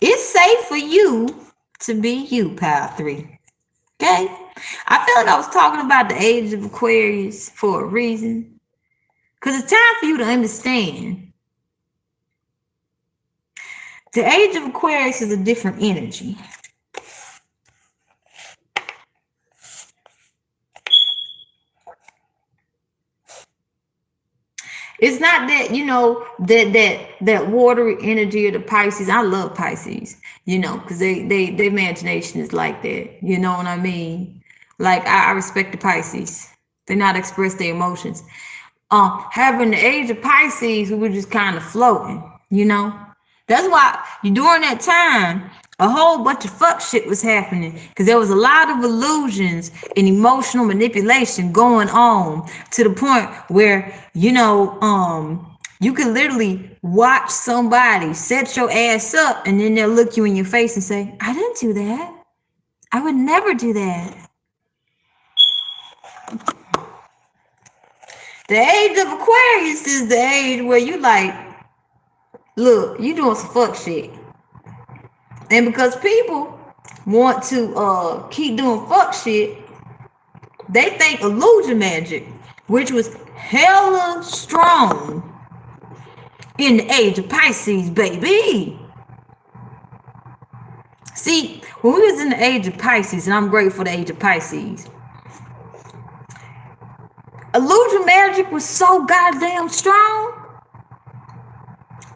It's safe for you to be you, pile 3. Okay? I feel like I was talking about the age of Aquarius for a reason. Because it's time for you to understand. The age of Aquarius is a different energy. It's not that, you know, that watery energy of the Pisces. I love Pisces, you know, because they imagination is like that. You know what I mean? Like, I respect the Pisces. They not express their emotions. Having the age of Pisces, we were just kind of floating, you know? That's why during that time, a whole bunch of fuck shit was happening because there was a lot of illusions and emotional manipulation going on to the point where, you know, you could literally watch somebody set your ass up and then they'll look you in your face and say, I didn't do that. I would never do that. The age of Aquarius is the age where you like, look, you doing some fuck shit. And because people want to keep doing fuck shit, they think illusion magic, which was hella strong in the age of Pisces, baby. See, when we was in the age of Pisces, and I'm grateful for the age of Pisces, illusion magic was so goddamn strong.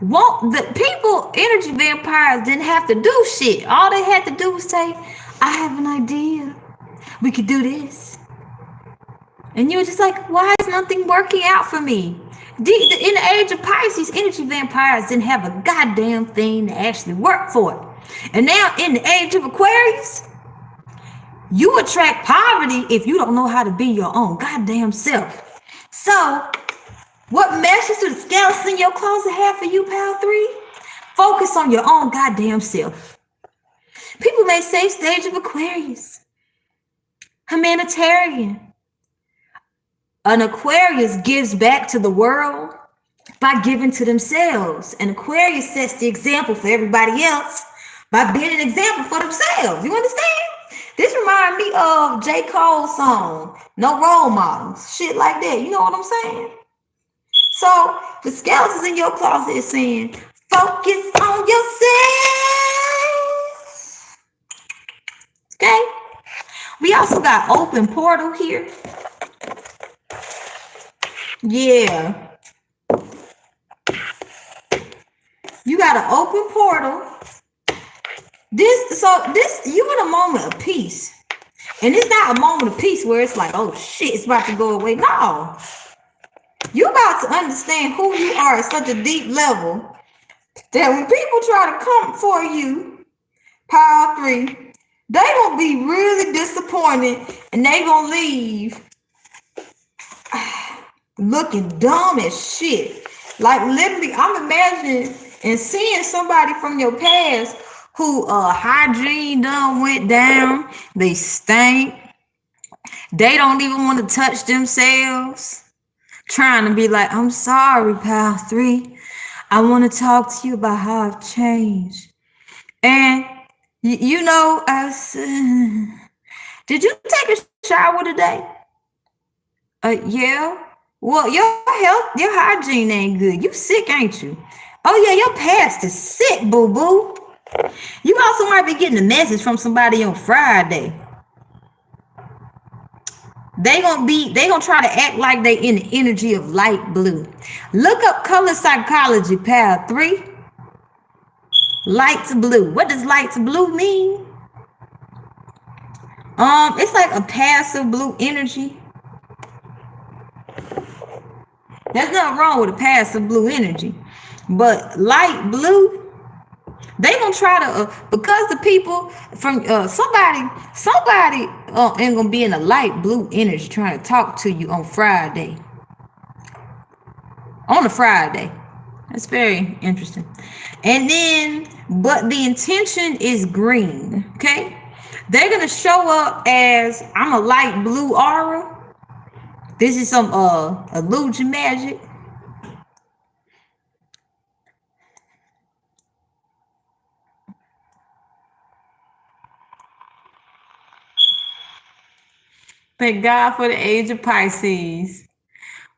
The people, energy vampires, didn't have to do shit. All they had to do was say, I have an idea. We could do this. And you were just like, why is nothing working out for me? In the age of Pisces, energy vampires didn't have a goddamn thing to actually work for it. And now in the age of Aquarius, you attract poverty if you don't know how to be your own goddamn self. So, what message do the skeletons in your closet have for you, pal 3? Focus on your own goddamn self. People may say stage of Aquarius, humanitarian. An Aquarius gives back to the world by giving to themselves. An Aquarius sets the example for everybody else by being an example for themselves. You understand? This reminds me of J. Cole's song, No Role Models. Shit like that. You know what I'm saying? So the skeletons in your closet is saying, focus on yourself. Okay? We also got open portal here. Yeah. You got an open portal. This, you in a moment of peace. And it's not a moment of peace where it's like, oh shit, it's about to go away. No. You're about to understand who you are at such a deep level that when people try to come for you, Power 3, they gonna be really disappointed and they gonna leave looking dumb as shit. Like literally, I'm imagining and seeing somebody from your past who hygiene done went down, they stank, they don't even want to touch themselves, trying to be like, I'm sorry, Pal 3. I want to talk to you about how I've changed. And you know, did you take a shower today? Yeah. Well, your health, your hygiene ain't good. You sick, ain't you? Oh yeah, your past is sick, boo-boo. You also might be getting a message from somebody on Friday. They gonna try to act like they in the energy of light blue. Look up color psychology, Pal 3. Light to blue. What does light to blue mean? It's like a passive blue energy. There's nothing wrong with a passive blue energy, but light blue, they gonna try to because the people from somebody ain't gonna be in a light blue energy trying to talk to you on Friday. On a Friday. That's very interesting. And then, but the intention is green. Okay, they're gonna show up as I'm a light blue aura. This is some illusion magic. Thank God for the age of Pisces.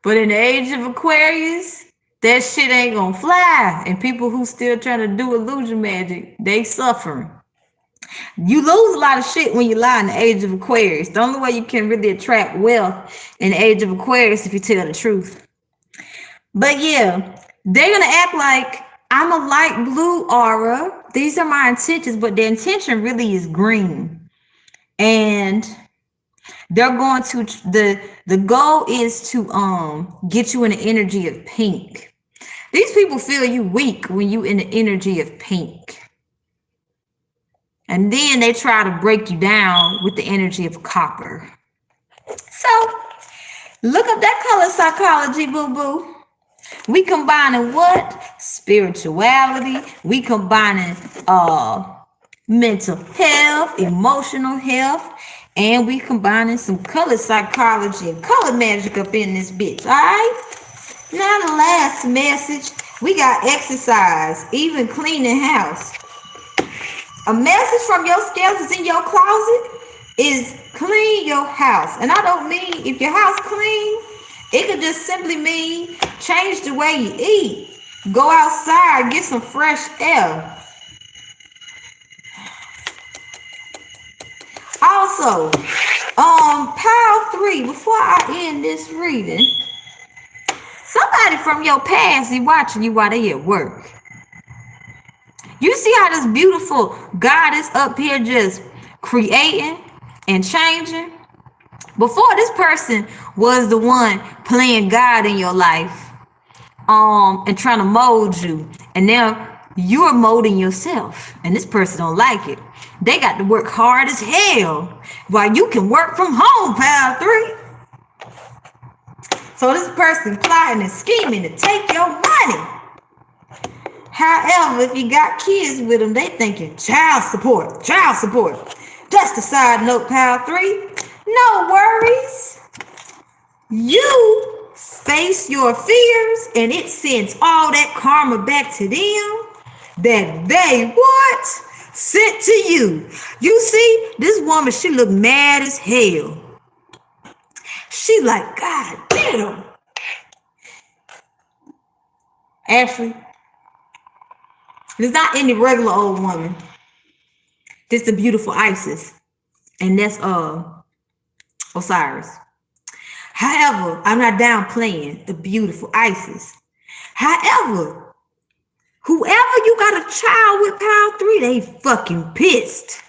But in the age of Aquarius, that shit ain't gonna fly. And people who still trying to do illusion magic, they suffering. You lose a lot of shit when you lie in the age of Aquarius. The only way you can really attract wealth in the age of Aquarius if you tell the truth. But yeah, they're gonna act like I'm a light blue aura. These are my intentions, but the intention really is green. And they're going to the goal is to get you in the energy of pink. These people feel you weak when you in the energy of pink. And then they try to break you down with the energy of copper. So look up that color psychology, boo-boo. We combining what? Spirituality. We combining mental health, emotional health, and we combining some color psychology and color magic up in this bitch. All right. Now the last message, we got exercise, even cleaning house. A message from your skeletons in your closet is clean your house. And I don't mean if your house clean, it could just simply mean change the way you eat. Go outside, get some fresh air. Also, Power 3, before I end this reading, somebody from your past is watching you while they at work. You see how this beautiful goddess up here just creating and changing? Before, this person was the one playing God in your life, and trying to mold you. And now you're molding yourself, and this person don't like it. They got to work hard as hell while you can work from home, Power 3. So this person plotting and scheming to take your money. However, if you got kids with them, they thinking child support, child support. Just a side note, Power 3. No worries. You face your fears and it sends all that karma back to them that they what? Sent to you. You see, this woman, she look mad as hell. She like, God damn. Ashley, there's not any regular old woman. This the beautiful Isis. And that's Osiris. However, I'm not downplaying the beautiful Isis. However, whoever you got a child with, Power 3, they fucking pissed.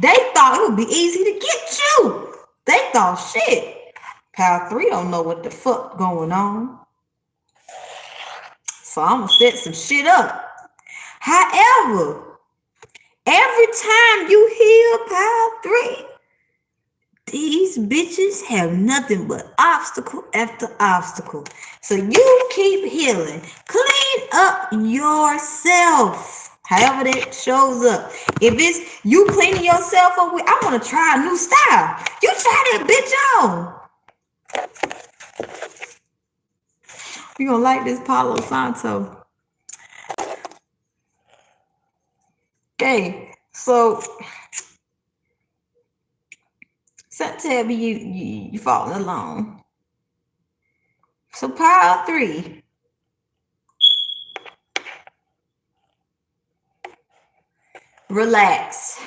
They thought it would be easy to get you. They thought, shit, Pile 3 don't know what the fuck going on. So I'm gonna set some shit up. However, every time you heal Pile 3, these bitches have nothing but obstacle after obstacle. So you keep healing. Clean up yourself. However that shows up. If it's you cleaning yourself up with, I want to try a new style. You try that bitch on. You gonna like this Palo Santo. Okay, so tell me you following along. So Pile 3. Relax.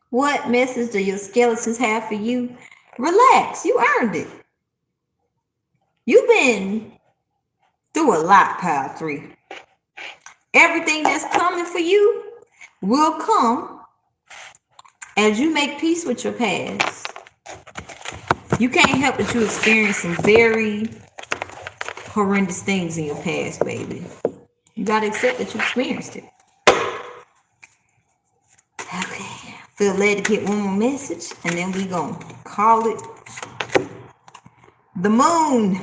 What message do your skeletons have for you? Relax. You earned it. You've been through a lot, Pile 3. Everything that's coming for you will come as you make peace with your past. You can't help but you experience some very horrendous things in your past, baby. You got to accept that you experienced it. Okay. Feel led to get one more message, and then we gonna call it the moon.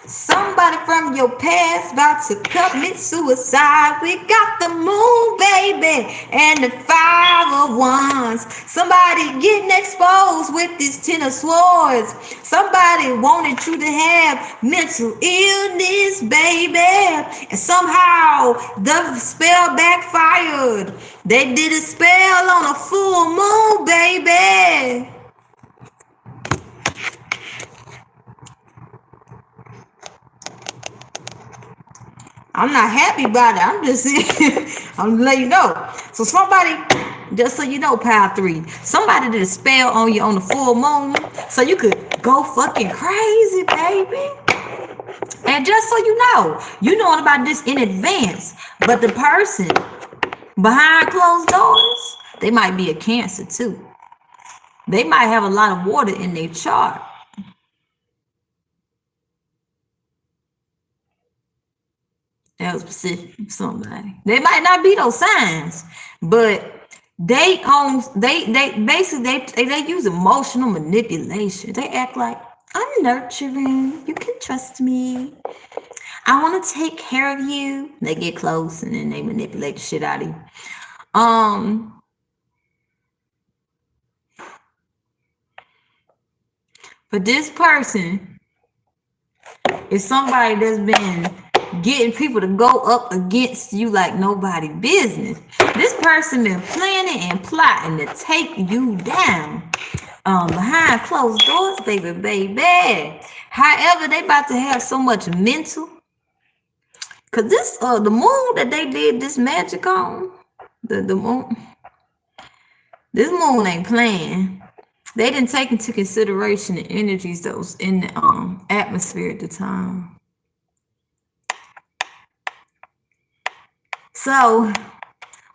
Somebody from your past about to commit suicide. We got the moon, baby, and the 5 of Wands. Somebody getting exposed with this 10 of Swords. Somebody wanted you to have mental illness, baby, and somehow the spell backfired. They did a spell on a full moon, baby. I'm not happy about it. I'm just saying, I'm gonna let you know. So somebody, just so you know, Pile 3, somebody did a spell on you on the full moon so you could go fucking crazy, baby. And just so you know about this in advance. But the person behind closed doors, they might be a Cancer too. They might have a lot of water in their chart. That was specific somebody. They might not be those signs, but they basically use emotional manipulation. They act like, I'm nurturing, you can trust me, I want to take care of you. They get close and then they manipulate the shit out of you. But this person is somebody that's been getting people to go up against you like nobody business. This person been planning and plotting to take you down behind closed doors, baby. However, they about to have so much mental, because this the moon that they did this magic on, the moon, this moon ain't playing. They didn't take into consideration the energies that was in the atmosphere at the time. So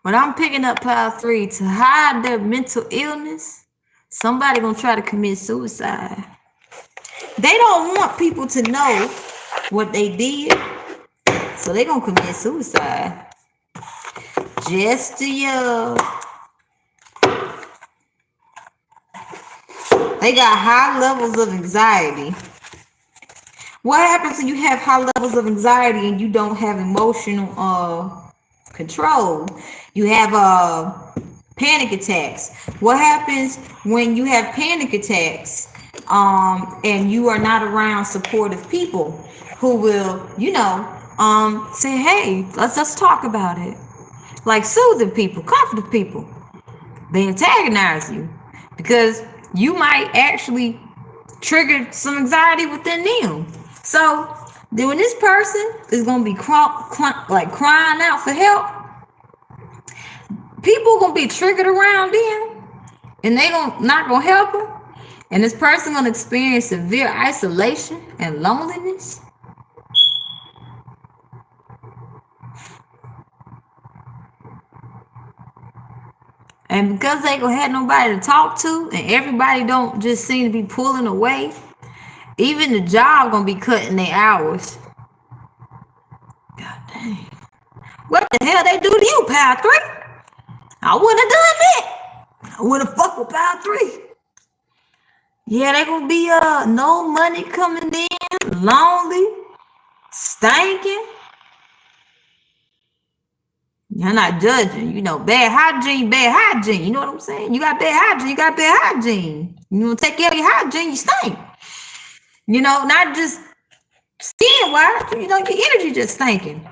when I'm picking up Pile 3 to hide their mental illness, somebody gonna try to commit suicide. They don't want people to know what they did, so they gonna commit suicide. Just to they got high levels of anxiety. What happens when you have high levels of anxiety and you don't have emotional control? You have panic attacks. What happens when you have panic attacks and you are not around supportive people who will, say, hey, let's talk about it. Like soothing people, comforting people. They antagonize you because you might actually trigger some anxiety within them. So then when this person is going to be crying out for help, people going to be triggered around them and they not going to help them. And this person going to experience severe isolation and loneliness. And because they gonna have nobody to talk to, and everybody don't just seem to be pulling away, even the job gonna be cutting their hours. God dang. What the hell they do to you, Power 3? I wouldn't have done that. I wouldn't have fucked with Power 3. Yeah, they gonna be no money coming in, lonely, stinking. You're not judging, you know, bad hygiene, bad hygiene. You know what I'm saying? You got bad hygiene, you got bad hygiene. You want to take care of your hygiene, you stink. You know, not just skin-wise, you know, your energy just stinking.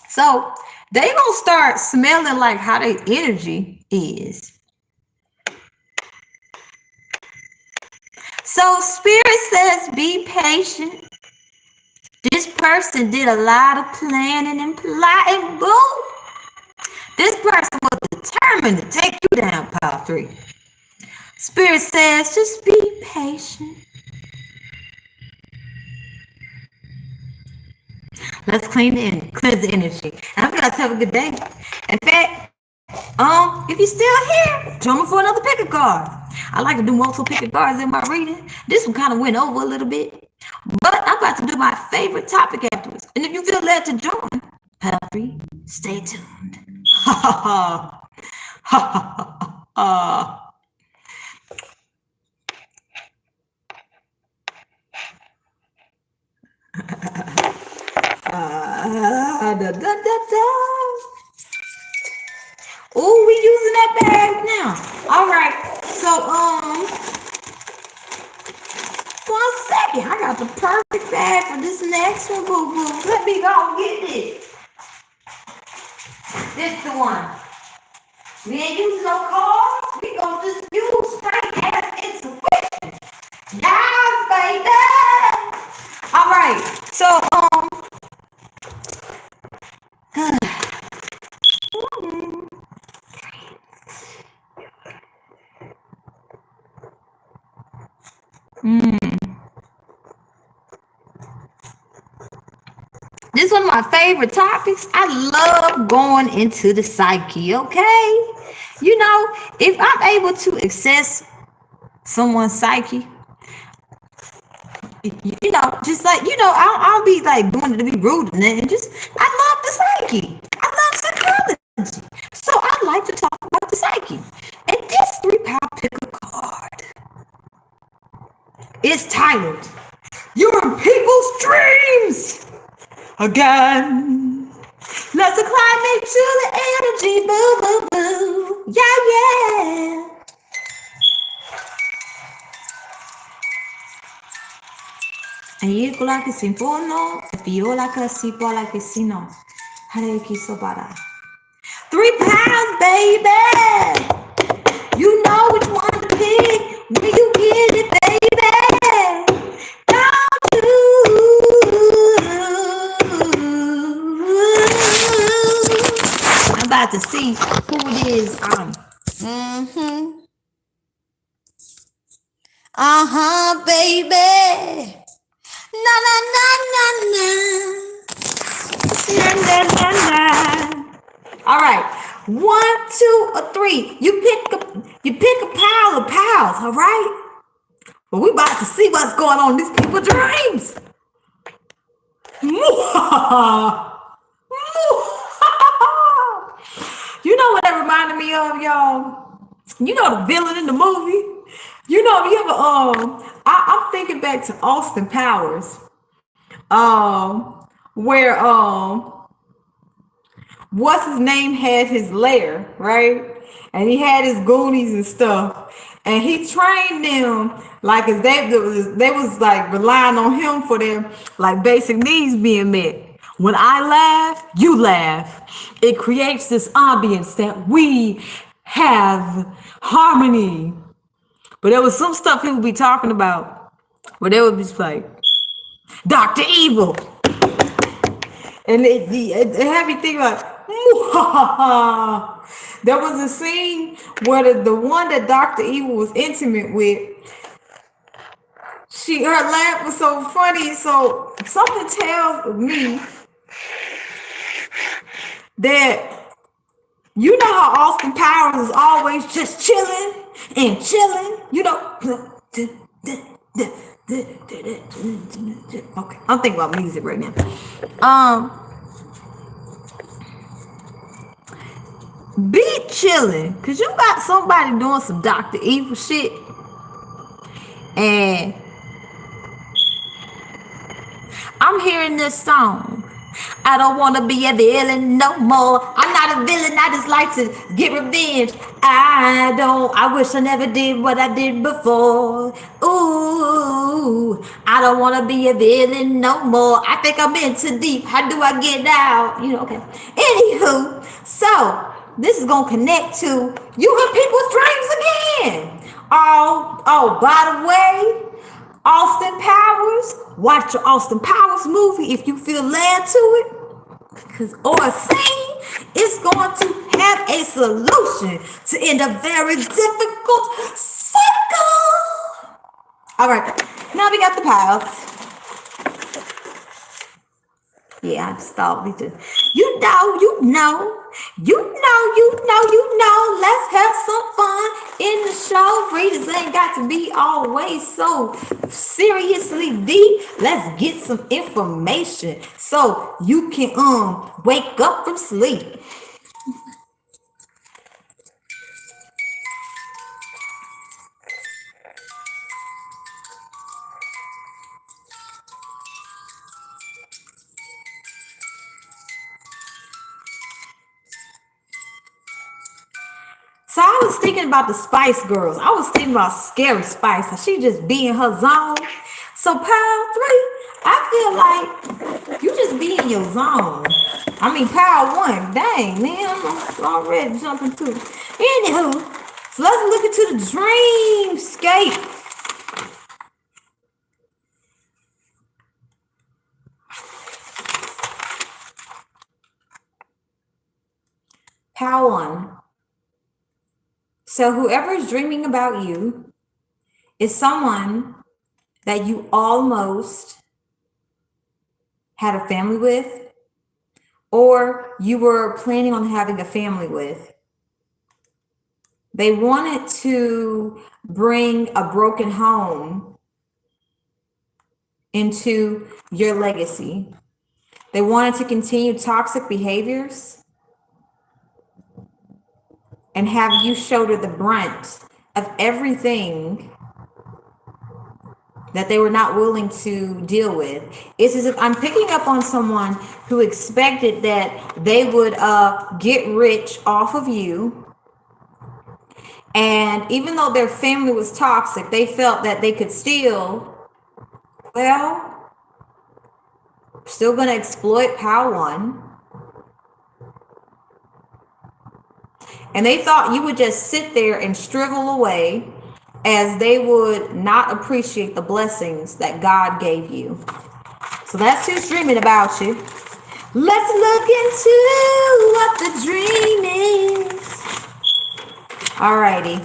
So they gonna start smelling like how their energy is. So Spirit says, be patient. This person did a lot of planning and plotting, boo. This person was determined to take you down, Power 3. Spirit says, just be patient. Let's cleanse the energy. And I hope you guys have a good day. In fact, if you're still here, join me for another pick a card. I like to do multiple pick a cards in my reading. This one kind of went over a little bit, but I'm about to do my favorite topic afterwards. And if you feel led to join, Power 3, stay tuned. Ha ha ha. Ha ha ha. Oh, we using that bag now. All right. So, 1 second. I got the perfect bag for this next one, boo boo. Let me go get this. This the one. We ain't using no cards. We gonna just use straight ass intuition. Yes, baby. All right. So, this is one of my favorite topics. I love going into the psyche, okay? You know, if I'm able to access someone's psyche, you know, just like, you know, I'll be like doing it to be rude and just, I love the psyche. I love psychology. So I like to talk about the psyche. And this 3-power pick a card is titled, You're in People's Dreams Again. Let's climb into the energy, boo, boo, boo. Yeah, yeah. Ayikola que simpono, fiola que sipola que sino. Hareki sobara. 3 pounds, baby. You know which one to pick when you get it, baby. Don't you? I'm about to see who it is. Baby. Na na na na na. Na na na na. All right, 1, 2, or 3. You pick a pile of piles. All right. But we about to see what's going on in these people's dreams. You know what that reminded me of, y'all? You know the villain in the movie. You know, you ever I'm thinking back to Austin Powers, where what's his name had his lair, right? And he had his goonies and stuff, and he trained them like as they was like relying on him for their like basic needs being met. When I laugh, you laugh. It creates this ambience that we have harmony. But there was some stuff he would be talking about where they would be like, Dr. Evil. And it had me think like, there was a scene where the one that Dr. Evil was intimate with, her laugh was so funny. So something tells me that, you know how Austin Powers is always just chilling and chilling, you know. Okay, I'm thinking about music right now. Be chilling, cause you got somebody doing some Dr. Evil shit, and I'm hearing this song. I don't want to be a villain no more. I'm not a villain. I just like to get revenge. I wish I never did what I did before. Ooh, I don't want to be a villain no more. I think I'm in too deep. How do I get out? You know, okay. Anywho, so this is going to connect to you and people's dreams again. Oh, by the way, Austin Powers, watch your Austin Powers movie if you feel led to it. Because or a scene is going to have a solution to end a very difficult cycle. All right, now we got the piles. Yeah, I just thought we did. You know. Let's have some fun in the show. Readers ain't got to be always so seriously deep. Let's get some information so you can wake up from sleep. So I was thinking about the Spice Girls. I was thinking about Scary Spice. She just be in her zone. So pile 3, I feel like you just be in your zone. I mean, pile 1, dang, man, I'm already jumping to. Anywho, so let's look into the dreamscape. Pile 1. So whoever is dreaming about you is someone that you almost had a family with, or you were planning on having a family with. They wanted to bring a broken home into your legacy. They wanted to continue toxic behaviors and have you shoulder the brunt of everything that they were not willing to deal with. It's as if I'm picking up on someone who expected that they would get rich off of you. And even though their family was toxic, they felt that they could still going to exploit pile 1. And they thought you would just sit there and struggle away as they would not appreciate the blessings that God gave you. So that's who's dreaming about you. Let's look into what the dream is. Alrighty.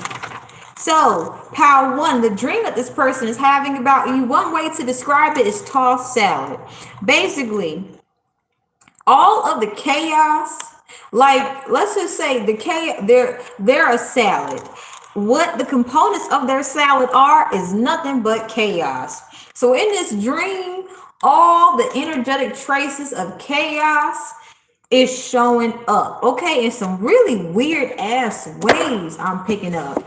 So, pile 1, the dream that this person is having about you, one way to describe it is tossed salad. Basically, all of the chaos, like let's just say the chaos, they're a salad. What the components of their salad are is nothing but chaos. So in this dream, all the energetic traces of chaos is showing up, okay, in some really weird ass ways. I'm picking up,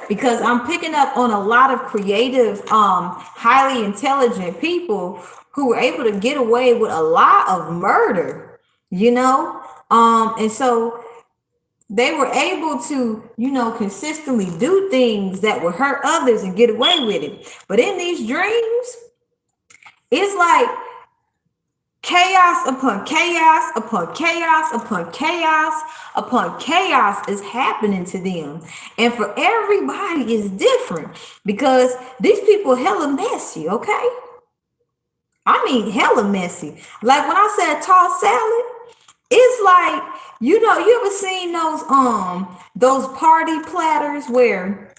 because I'm picking up on a lot of creative, highly intelligent people who were able to get away with a lot of murder, and so they were able to, consistently do things that would hurt others and get away with it. But in these dreams, it's like chaos upon chaos upon chaos upon chaos upon chaos is happening to them. And for everybody is different because these people are hella messy, okay? I mean, hella messy. Like when I said tossed salad, it's like, you ever seen those party platters where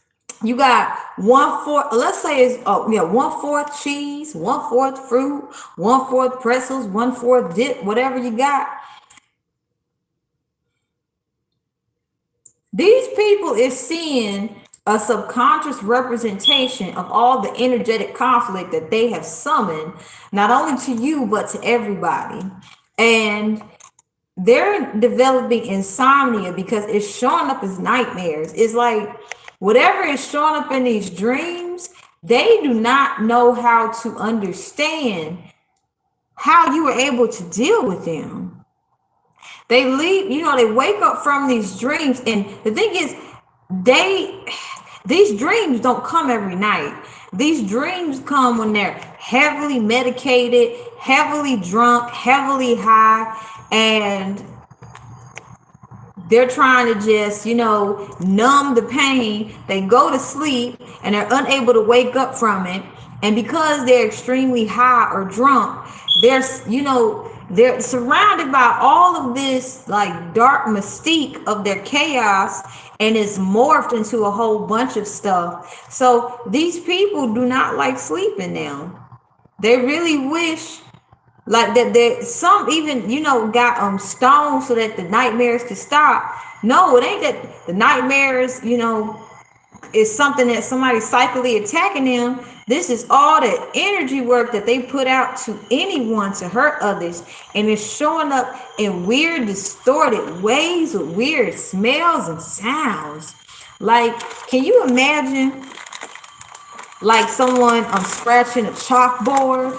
you got 1/4, let's say it's 1/4 cheese, 1/4 fruit, 1/4 pretzels, 1/4 dip, whatever you got. These people is seeing a subconscious representation of all the energetic conflict that they have summoned, not only to you, but to everybody. And they're developing insomnia because it's showing up as nightmares. It's like whatever is showing up in these dreams, they do not know how to understand how you were able to deal with them. They leave, they wake up from these dreams, and the thing is, these dreams don't come every night. These dreams come when they're heavily medicated, heavily drunk, heavily high, and they're trying to just, numb the pain. They go to sleep and they're unable to wake up from it. And because they're extremely high or drunk, they're surrounded by all of this like dark mystique of their chaos, and it's morphed into a whole bunch of stuff. So these people do not like sleeping now. They really wish like that they some even got stoned so that the nightmares could stop. No, it ain't that the nightmares is something that somebody's psychically attacking them. This is all the energy work that they put out to anyone to hurt others, and it's showing up in weird distorted ways with weird smells and sounds. Like, can you imagine like someone scratching a chalkboard,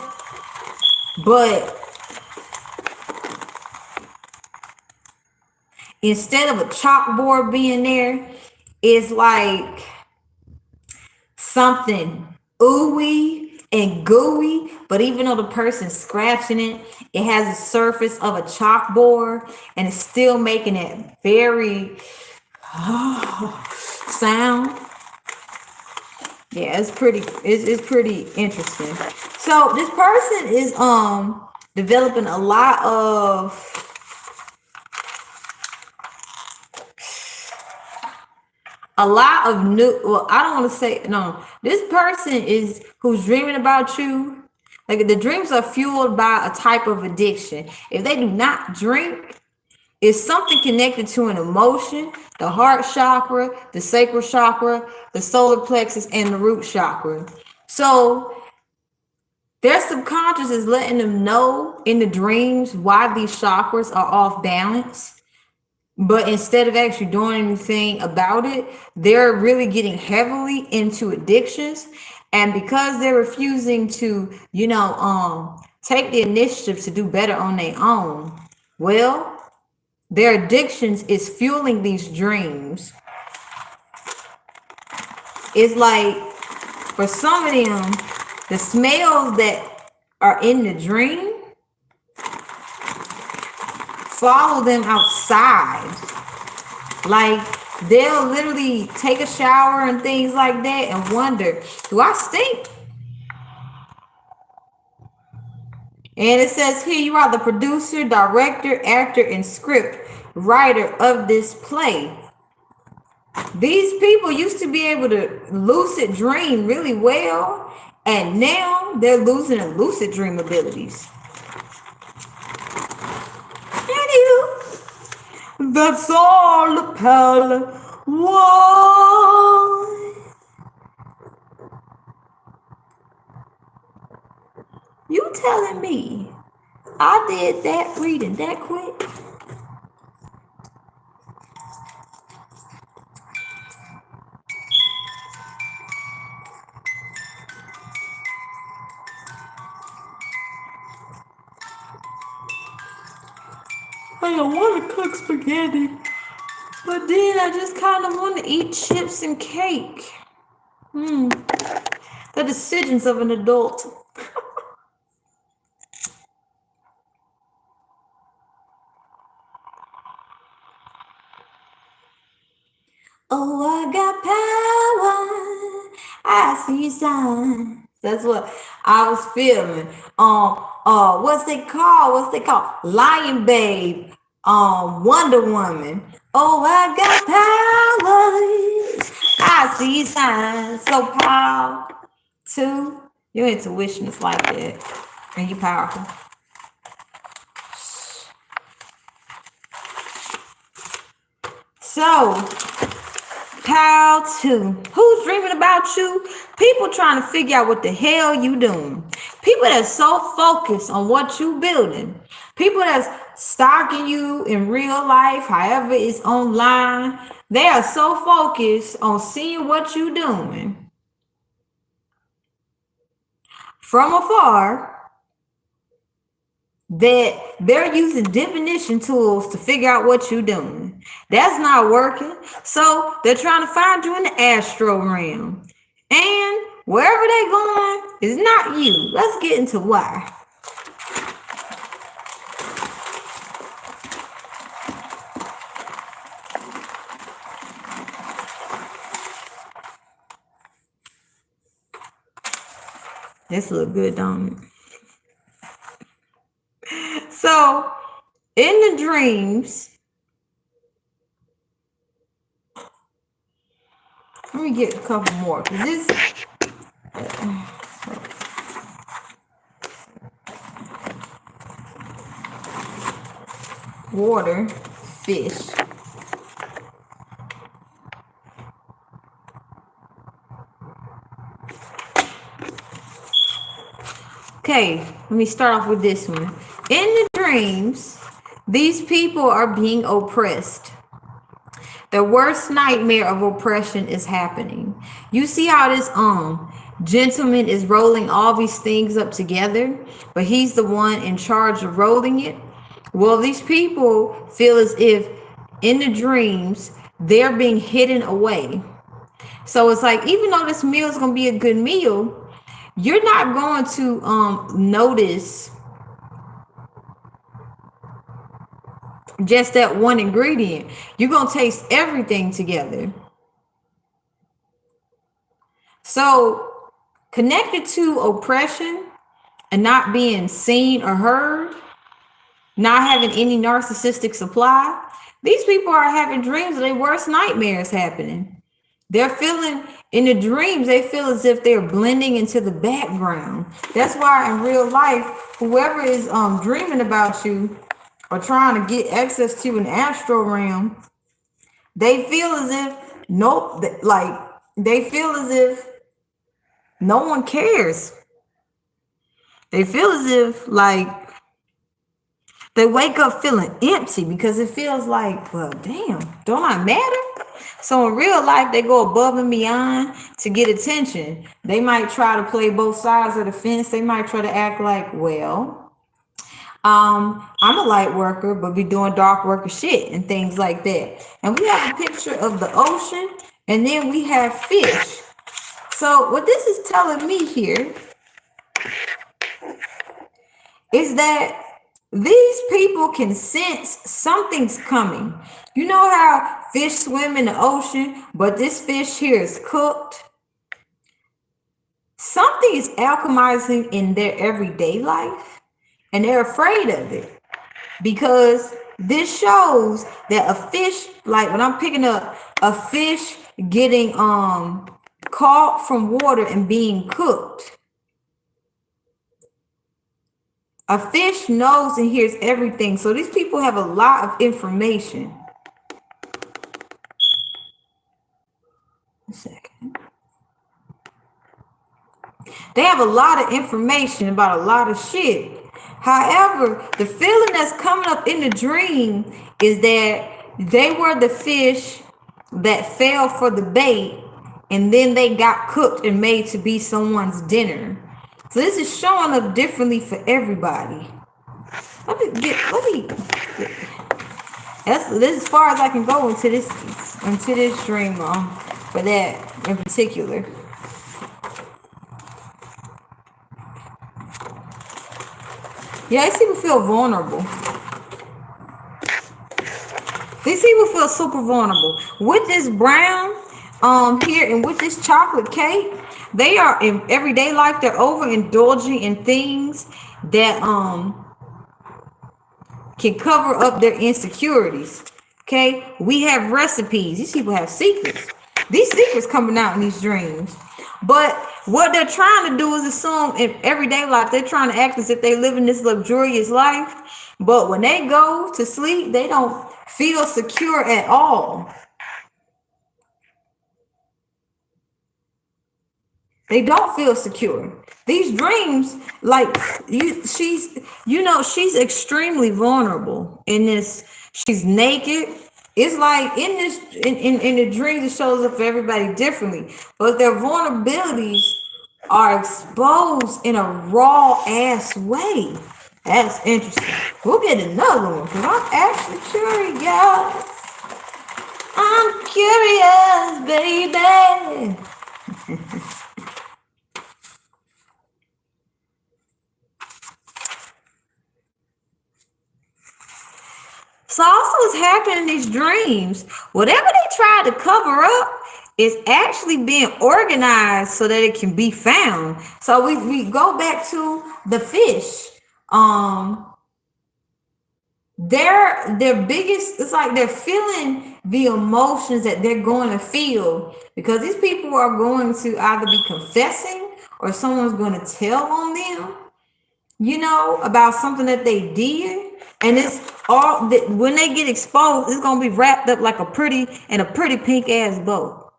but instead of a chalkboard being there, it's like something ooey and gooey, but even though the person's scratching it, it has the surface of a chalkboard, and it's still making it very sound. Yeah, it's pretty interesting. So this person is developing a lot of new, well, I don't want to say, no, this person is who's dreaming about you. Like, the dreams are fueled by a type of addiction. If they do not drink, it's something connected to an emotion, the heart chakra, the sacral chakra, the solar plexus, and the root chakra. So their subconscious is letting them know in the dreams why these chakras are off balance. But instead of actually doing anything about it, they're really getting heavily into addictions. And because they're refusing to, take the initiative to do better on their own, well, their addictions is fueling these dreams. It's like, for some of them, the smells that are in the dream follow them outside. Like, they'll literally take a shower and things like that and wonder, do I stink? And it says here, you are the producer, director, actor, and script writer of this play. These people used to be able to lucid dream really well, and now they're losing their lucid dream abilities. That's all the pal want. You telling me I did that reading that quick? I don't want to cook spaghetti, but then I just kind of want to eat chips and cake. The decisions of an adult. Oh, I got power. I see signs. That's what I was feeling. What's they called? Lion Babe. Wonder Woman. Oh, I got powers. I see signs. So power too. Your intuition is like that, and you powerful. So How to. Who's dreaming about you? People trying to figure out what the hell you doing. People that's so focused on what you building. People that's stalking you in real life, however it's online. They are so focused on seeing what you doing from afar that they're using divination tools to figure out what you're doing. That's not working. So they're trying to find you in the astral realm. And wherever they're going is not you. Let's get into why. This look good, don't it? So, in the dreams, let me get a couple more. This water, fish. Okay, let me start off with this one. In the dreams, these people are being oppressed. The worst nightmare of oppression is happening. You see how this gentleman is rolling all these things up together, but he's the one in charge of rolling it. Well, these people feel as if in the dreams they're being hidden away. So it's like, even though this meal is going to be a good meal, you're not going to notice just that one ingredient. You're going to taste everything together. So connected to oppression and not being seen or heard, not having any narcissistic supply, these people are having dreams of their worst nightmares happening. They're feeling, in the dreams, they feel as if they're blending into the background. That's why in real life, whoever is dreaming about you or trying to get access to an astral realm, they feel as if they feel as if no one cares. They feel as if they wake up feeling empty because it feels like, well, damn, don't I matter? So in real life, they go above and beyond to get attention. They might try to play both sides of the fence. They might try to act like, well, I'm a light worker, but be doing dark worker shit and things like that. And we have a picture of the ocean, and then we have fish. So what this is telling me here is that these people can sense something's coming. You know how fish swim in the ocean, but this fish here is cooked? Something is alchemizing in their everyday life, and they're afraid of it because this shows that a fish, like when I'm picking up a fish getting caught from water and being cooked, a fish knows and hears everything. So these people have a lot of information. A second. They have a lot of information about a lot of shit. However, the feeling that's coming up in the dream is that they were the fish that fell for the bait, and then they got cooked and made to be someone's dinner. So this is showing up differently for everybody. This is as far as I can go into this dream for that in particular. Yeah, these people feel vulnerable. These people feel super vulnerable. With this brown here and with this chocolate cake, they are in everyday life, they're overindulging in things that can cover up their insecurities. Okay, we have recipes. These people have secrets. These secrets coming out in these dreams. But what they're trying to do is assume in everyday life, they're trying to act as if they live in this luxurious life. But when they go to sleep, they don't feel secure at all. They don't feel secure. These dreams, like she's extremely vulnerable in this. She's naked. It's like in the dreams, it shows up for everybody differently, but their vulnerabilities are exposed in a raw ass way. That's interesting. We'll get another one because I'm actually curious. I'm curious, baby. So also what's happening in these dreams, whatever they try to cover up is actually being organized so that it can be found. So we go back to the fish. Their biggest, it's like they're feeling the emotions that they're going to feel, because these people are going to either be confessing or someone's going to tell on them, about something that they did. And it's all that when they get exposed, it's gonna be wrapped up like a pretty pink ass bow.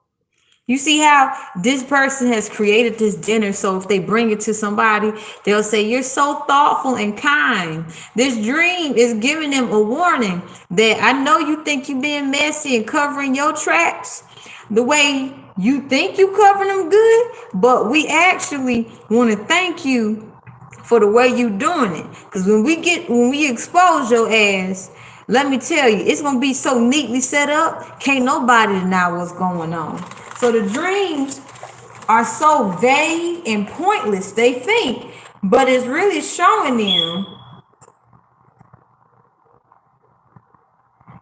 You see how this person has created this dinner, so if they bring it to somebody, they'll say, "You're so thoughtful and kind." This dream is giving them a warning that I know you think you're being messy and covering your tracks the way you think you covering them good, but we actually want to thank you for the way you doing it. Because when we expose your ass, let me tell you, it's gonna be so neatly set up, can't nobody deny what's going on. So the dreams are so vague and pointless, they think, but it's really showing them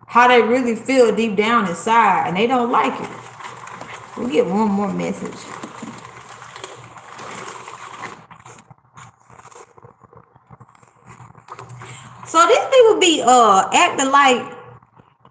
how they really feel deep down inside, and they don't like it. We'll get one more message. So these people be acting like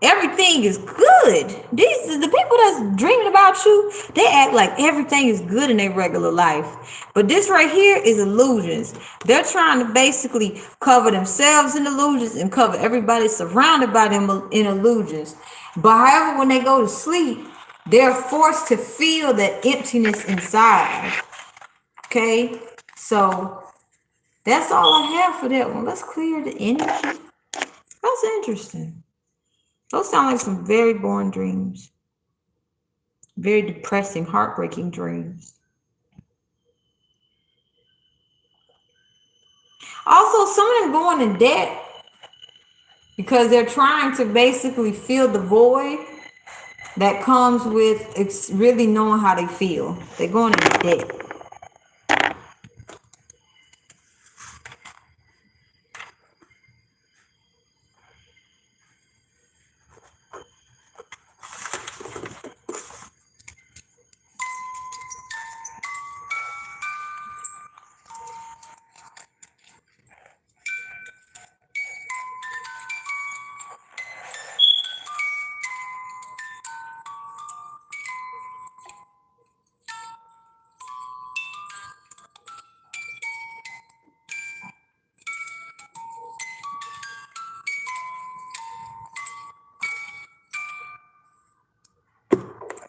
everything is good. These the people that's dreaming about you, they act like everything is good in their regular life. But this right here is illusions. They're trying to basically cover themselves in illusions and cover everybody surrounded by them in illusions. But however, when they go to sleep, they're forced to feel that emptiness inside. Okay, so that's all I have for that one. Let's clear the energy. That's interesting. Those sound like some very boring dreams. Very depressing, heartbreaking dreams. Also, some of them going in debt because they're trying to basically fill the void that comes with really knowing how they feel. They're going in debt.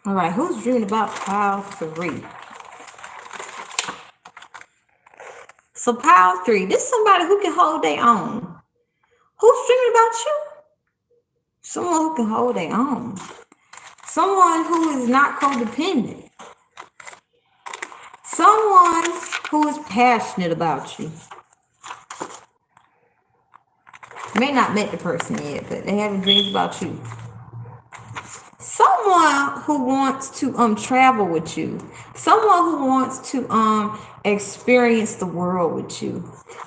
All right, who's dreaming about pile 3? So pile 3, this is somebody who can hold their own. Who's dreaming about you? Someone who can hold their own. Someone who is not codependent. Someone who is passionate about you. You may not met the person yet, but they having dreams about you. Someone who wants to travel with you. Someone who wants to experience the world with you.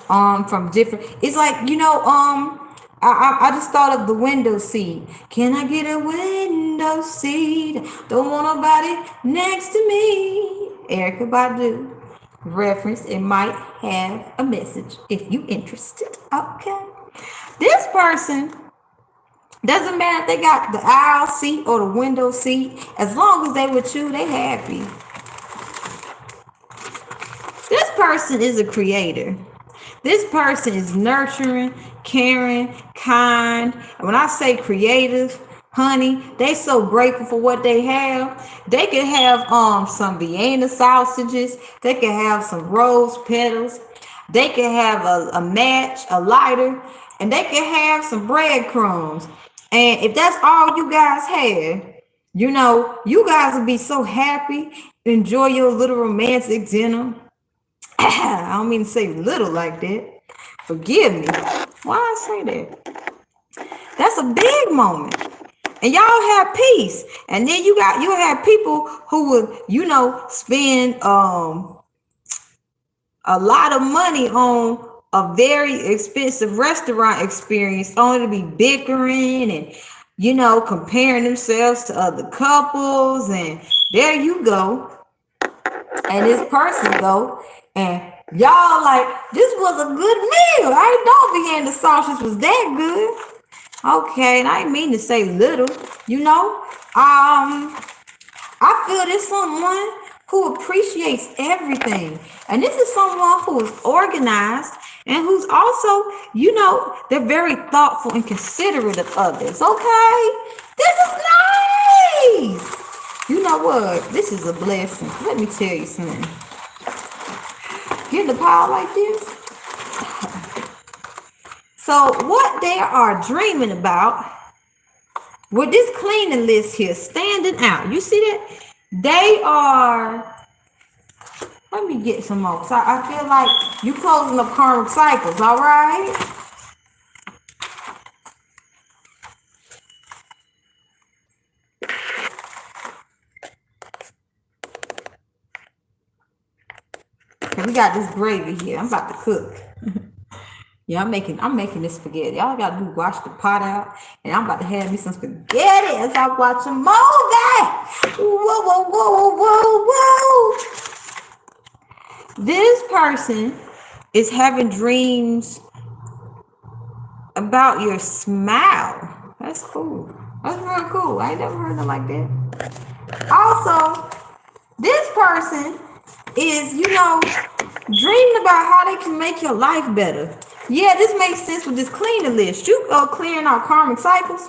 From different, it's like, I just thought of the window seat. Can I get a window seat? Don't want nobody next to me. Erykah Badu reference. It might have a message if you interested. Okay. This person, doesn't matter if they got the aisle seat or the window seat. As long as they with you, they happy. This person is a creator. This person is nurturing, caring, kind. And when I say creative, honey, they so grateful for what they have. They can have some Vienna sausages. They can have some rose petals. They can have a match, a lighter, and they can have some breadcrumbs. And if that's all you guys have, you guys will be so happy. Enjoy your little romantic dinner. I don't mean to say little like that. Forgive me. Why I say that? That's a big moment. And y'all have peace. And then you have people who would, spend a lot of money on a very expensive restaurant experience only to be bickering and comparing themselves to other couples. And there you go. And this person go, and y'all like, this was a good meal. I don't begin the sausage was that good. Okay, and I didn't mean to say little, I feel there's someone who appreciates everything. And this is someone who is organized and who's also, they're very thoughtful and considerate of others. Okay, this is nice. You know what? This is a blessing. Let me tell you something. Get the pile like this. So what they are dreaming about with this cleaning list here, standing out. You see that? They are, let me get some more. So I feel like you closing up karmic cycles, all right? Okay, we got this gravy here. I'm about to cook. Yeah, I'm making this spaghetti. All I gotta do is wash the pot out, and I'm about to have me some spaghetti as I watch a movie. Whoa, whoa, whoa, whoa, whoa. This person is having dreams about your smile. That's cool. That's real cool. I ain't never heard of like that. Also, this person is, dreaming about how they can make your life better. Yeah, this makes sense with this cleaning list. You go clearing out karmic cycles,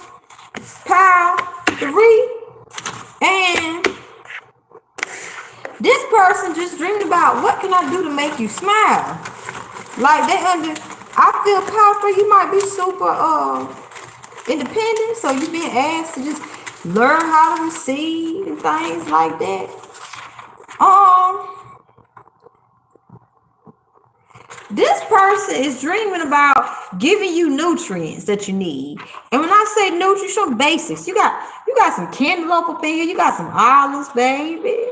pile 3, and this person just dreamed about what can I do to make you smile. Like I feel powerful. You might be super independent, so you're being asked to just learn how to receive and things like that. This person is dreaming about giving you nutrients that you need. And when I say nutrients, some basics. You got some cantaloupe up in here. You got some olives, baby.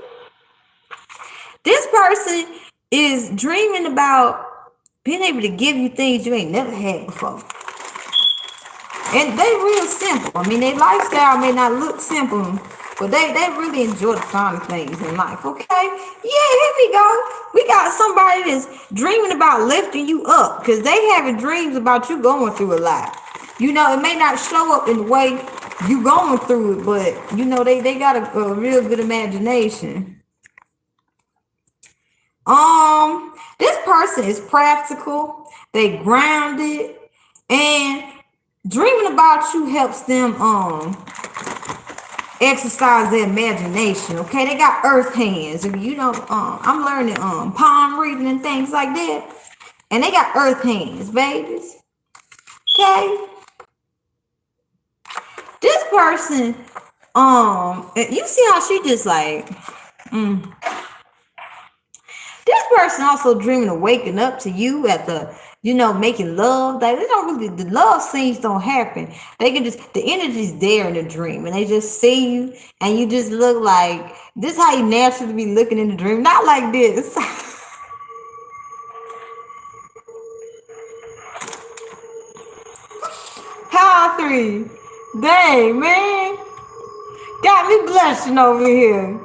This person is dreaming about being able to give you things you ain't never had before. And they real simple. I mean, their lifestyle may not look simple, but they really enjoy the finer things in life, okay? Yeah, here we go. We got somebody that's dreaming about lifting you up because they having dreams about you going through a lot. It may not show up in the way you going through it, but, they got a real good imagination. This person is practical. They grounded, and dreaming about you helps them, exercise their imagination. Okay, they got earth hands. I'm learning palm reading and things like that, and they got earth hands, babies. Okay, this person, you see how she just like, this person also dreaming of waking up to you at the, making love. Like, they don't really, the love scenes don't happen. They can just, the energy's there in the dream, and they just see you, and you just look like, this is how you naturally be looking in the dream. Not like this. Power 3. Dang, man. Got me blushing over here.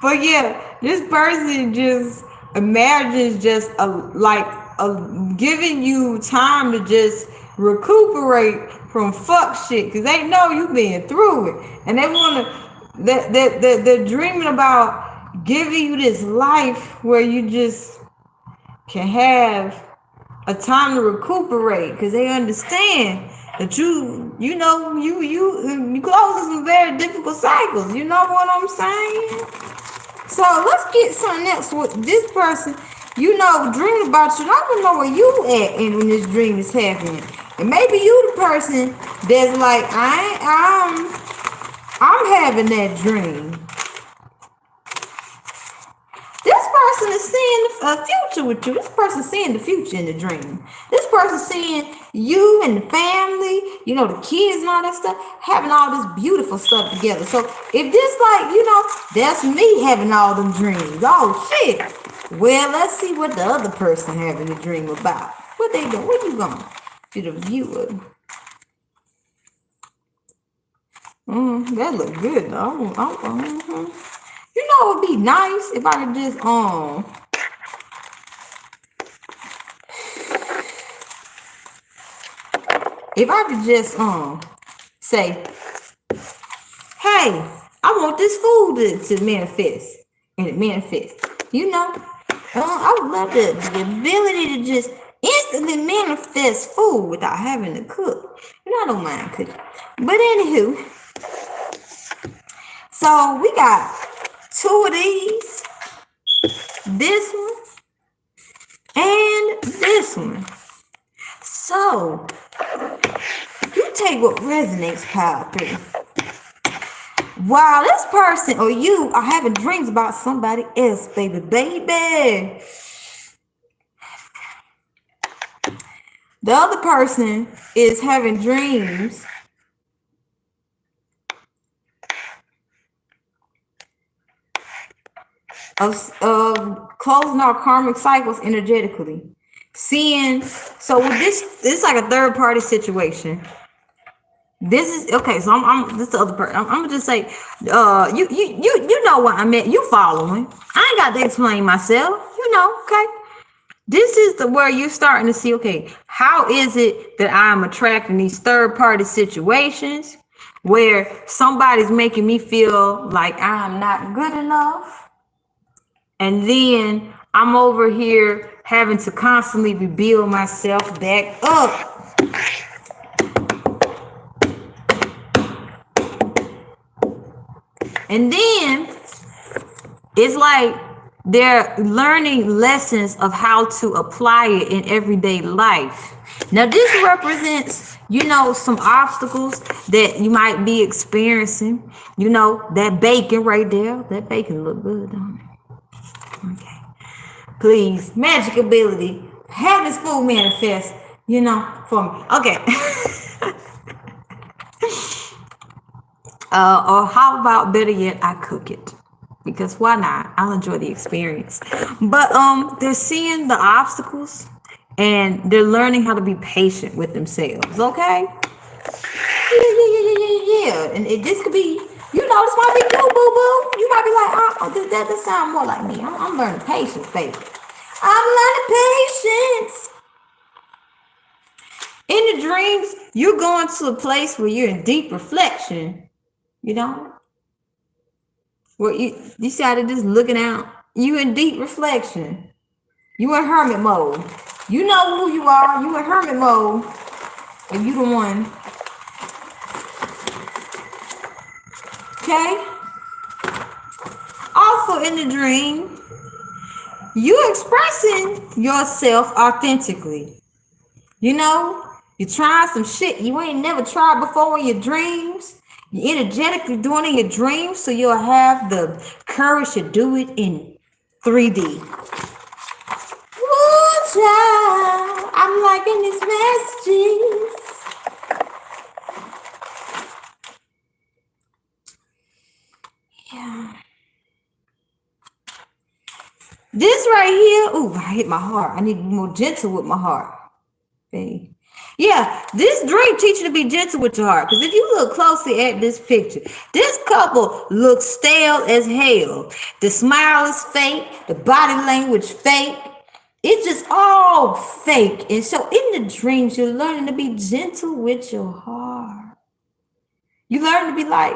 But yeah, this person just imagines just giving you time to just recuperate from fuck shit, because they know you've been through it, and they want to, they're dreaming about giving you this life where you just can have a time to recuperate, because they understand that you know, you close some very difficult cycles. You know what I'm saying? So let's get something else with this person. You know, dreaming about you. I don't know where you at and when this dream is happening. And maybe you the person that's like, I'm having that dream. This person is seeing a future with you. This person seeing the future in the dream. This person seeing you and the family, you know, the kids and all that stuff, having all this beautiful stuff together. So if this like, you know, that's me having all them dreams. Oh shit. Well, let's see what the other person having a dream about. What they doing? Where you going? To the viewer. That look good though. You know, it would be nice if I could just say, hey, I want this food to manifest, and it manifests. You know, I would love the ability to just instantly manifest food without having to cook. You know, I don't mind cooking. But anywho, so we got 2 of these, this one, and this one. So you take what resonates, pile 3. While this person or you are having dreams about somebody else, baby. The other person is having dreams of closing out karmic cycles energetically. Seeing, so with this is like a third party situation. This is okay. So I'm this the other person. I'm gonna just say, you know what I meant. You following? I ain't got to explain myself. You know, okay. This is the where you're starting to see. Okay, how is it that I'm attracting these third party situations where somebody's making me feel like I'm not good enough, and then I'm over here having to constantly rebuild myself back up. And then it's like they're learning lessons of how to apply it in everyday life. Now, this represents, you know, some obstacles that you might be experiencing. You know, that bacon right there. That bacon look good, don't it? Okay. Please, magic ability. Have this food manifest, you know, for me. Okay. Or how about better yet, I cook it, because why not? I'll enjoy the experience. But they're seeing the obstacles and they're learning how to be patient with themselves. Okay. Yeah. And this could be, you know, this might be you, boo boo. You might be like, oh, that does sound more like me. I'm learning patience, baby. I'm learning patience. In the dreams, you're going to a place where you're in deep reflection. You know, where you see how they're just looking out. You in deep reflection. You in hermit mode. You know who you are. You in hermit mode. And you the one. Okay. Also in the dream, you expressing yourself authentically. You know, you're trying some shit you ain't never tried before in your dreams. You're energetically doing it in your dreams, so you'll have the courage to do it in 3D. Ooh, child, I'm liking these messages. Yeah. This right here, ooh, I hit my heart. I need to be more gentle with my heart. Okay. Yeah, this dream teaches you to be gentle with your heart. Because if you look closely at this picture, this couple looks stale as hell. The smile is fake. The body language fake. It's just all fake. And so in the dreams, you're learning to be gentle with your heart. You learn to be like,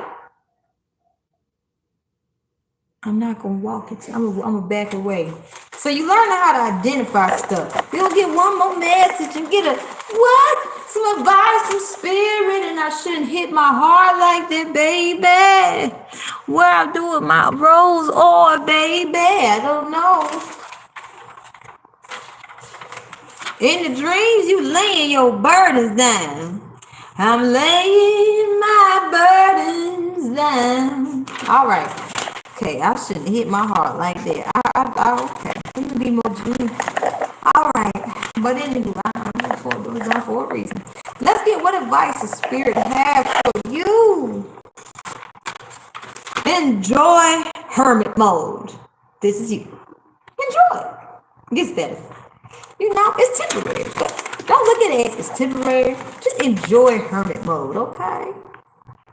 I'm not going to walk into, I'm going to back away. So you learn how to identify stuff. You'll get one more message and get a, what? So some advice from spirit, and I shouldn't hit my heart like that, baby. What I do with my rose oil, baby, I don't know. In the dreams, you laying your burdens down. I'm laying my burdens down. All right. Okay, I shouldn't hit my heart like that. Okay, let me be more dreamy. All right, but anyway, I'm for a reason. Let's get what advice the spirit has for you. Enjoy hermit mode. This is you. Enjoy it. It gets better. You know, it's temporary, but don't look at it as it's temporary. Just enjoy hermit mode, okay?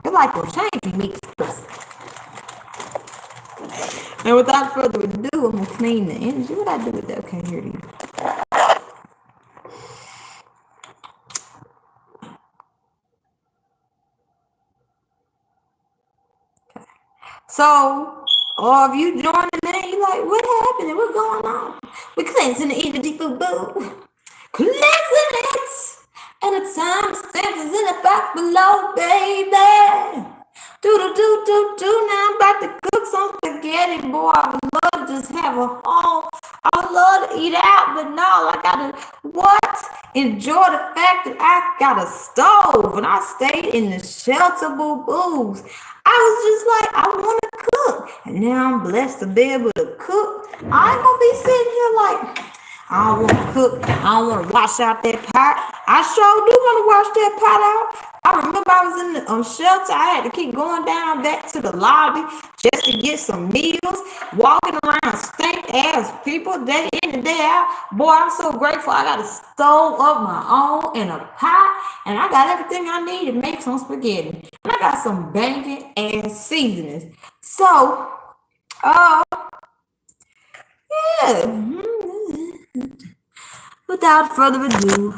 Your life will change if you meet this person. And without further ado, I'm gonna clean the energy. What I do with that? Okay, here it is. Okay. So, all of you joining in, you like, what happened? What's going on? We're cleansing the energy, boo-boo. Cleansing it. And the time stamp is in the box below, baby. Do. Now I'm about to cook some spaghetti, boy. I would love to just have a home. I would love to eat out, but no, I gotta enjoy the fact that I got a stove and I stayed in the shelter, boo-boos. I was just like, I want to cook, and now I'm blessed to be able to cook. I ain't gonna be sitting here like, I don't want to cook. I don't want to wash out that pot. I sure do want to wash that pot out. I remember I was in the shelter. I had to keep going down back to the lobby just to get some meals, walking around stink ass people day in and day out. Boy, I'm so grateful I got a stove of my own and a pot, and I got everything I need to make some spaghetti. And I got some banging ass seasonings. So, yeah. Without further ado,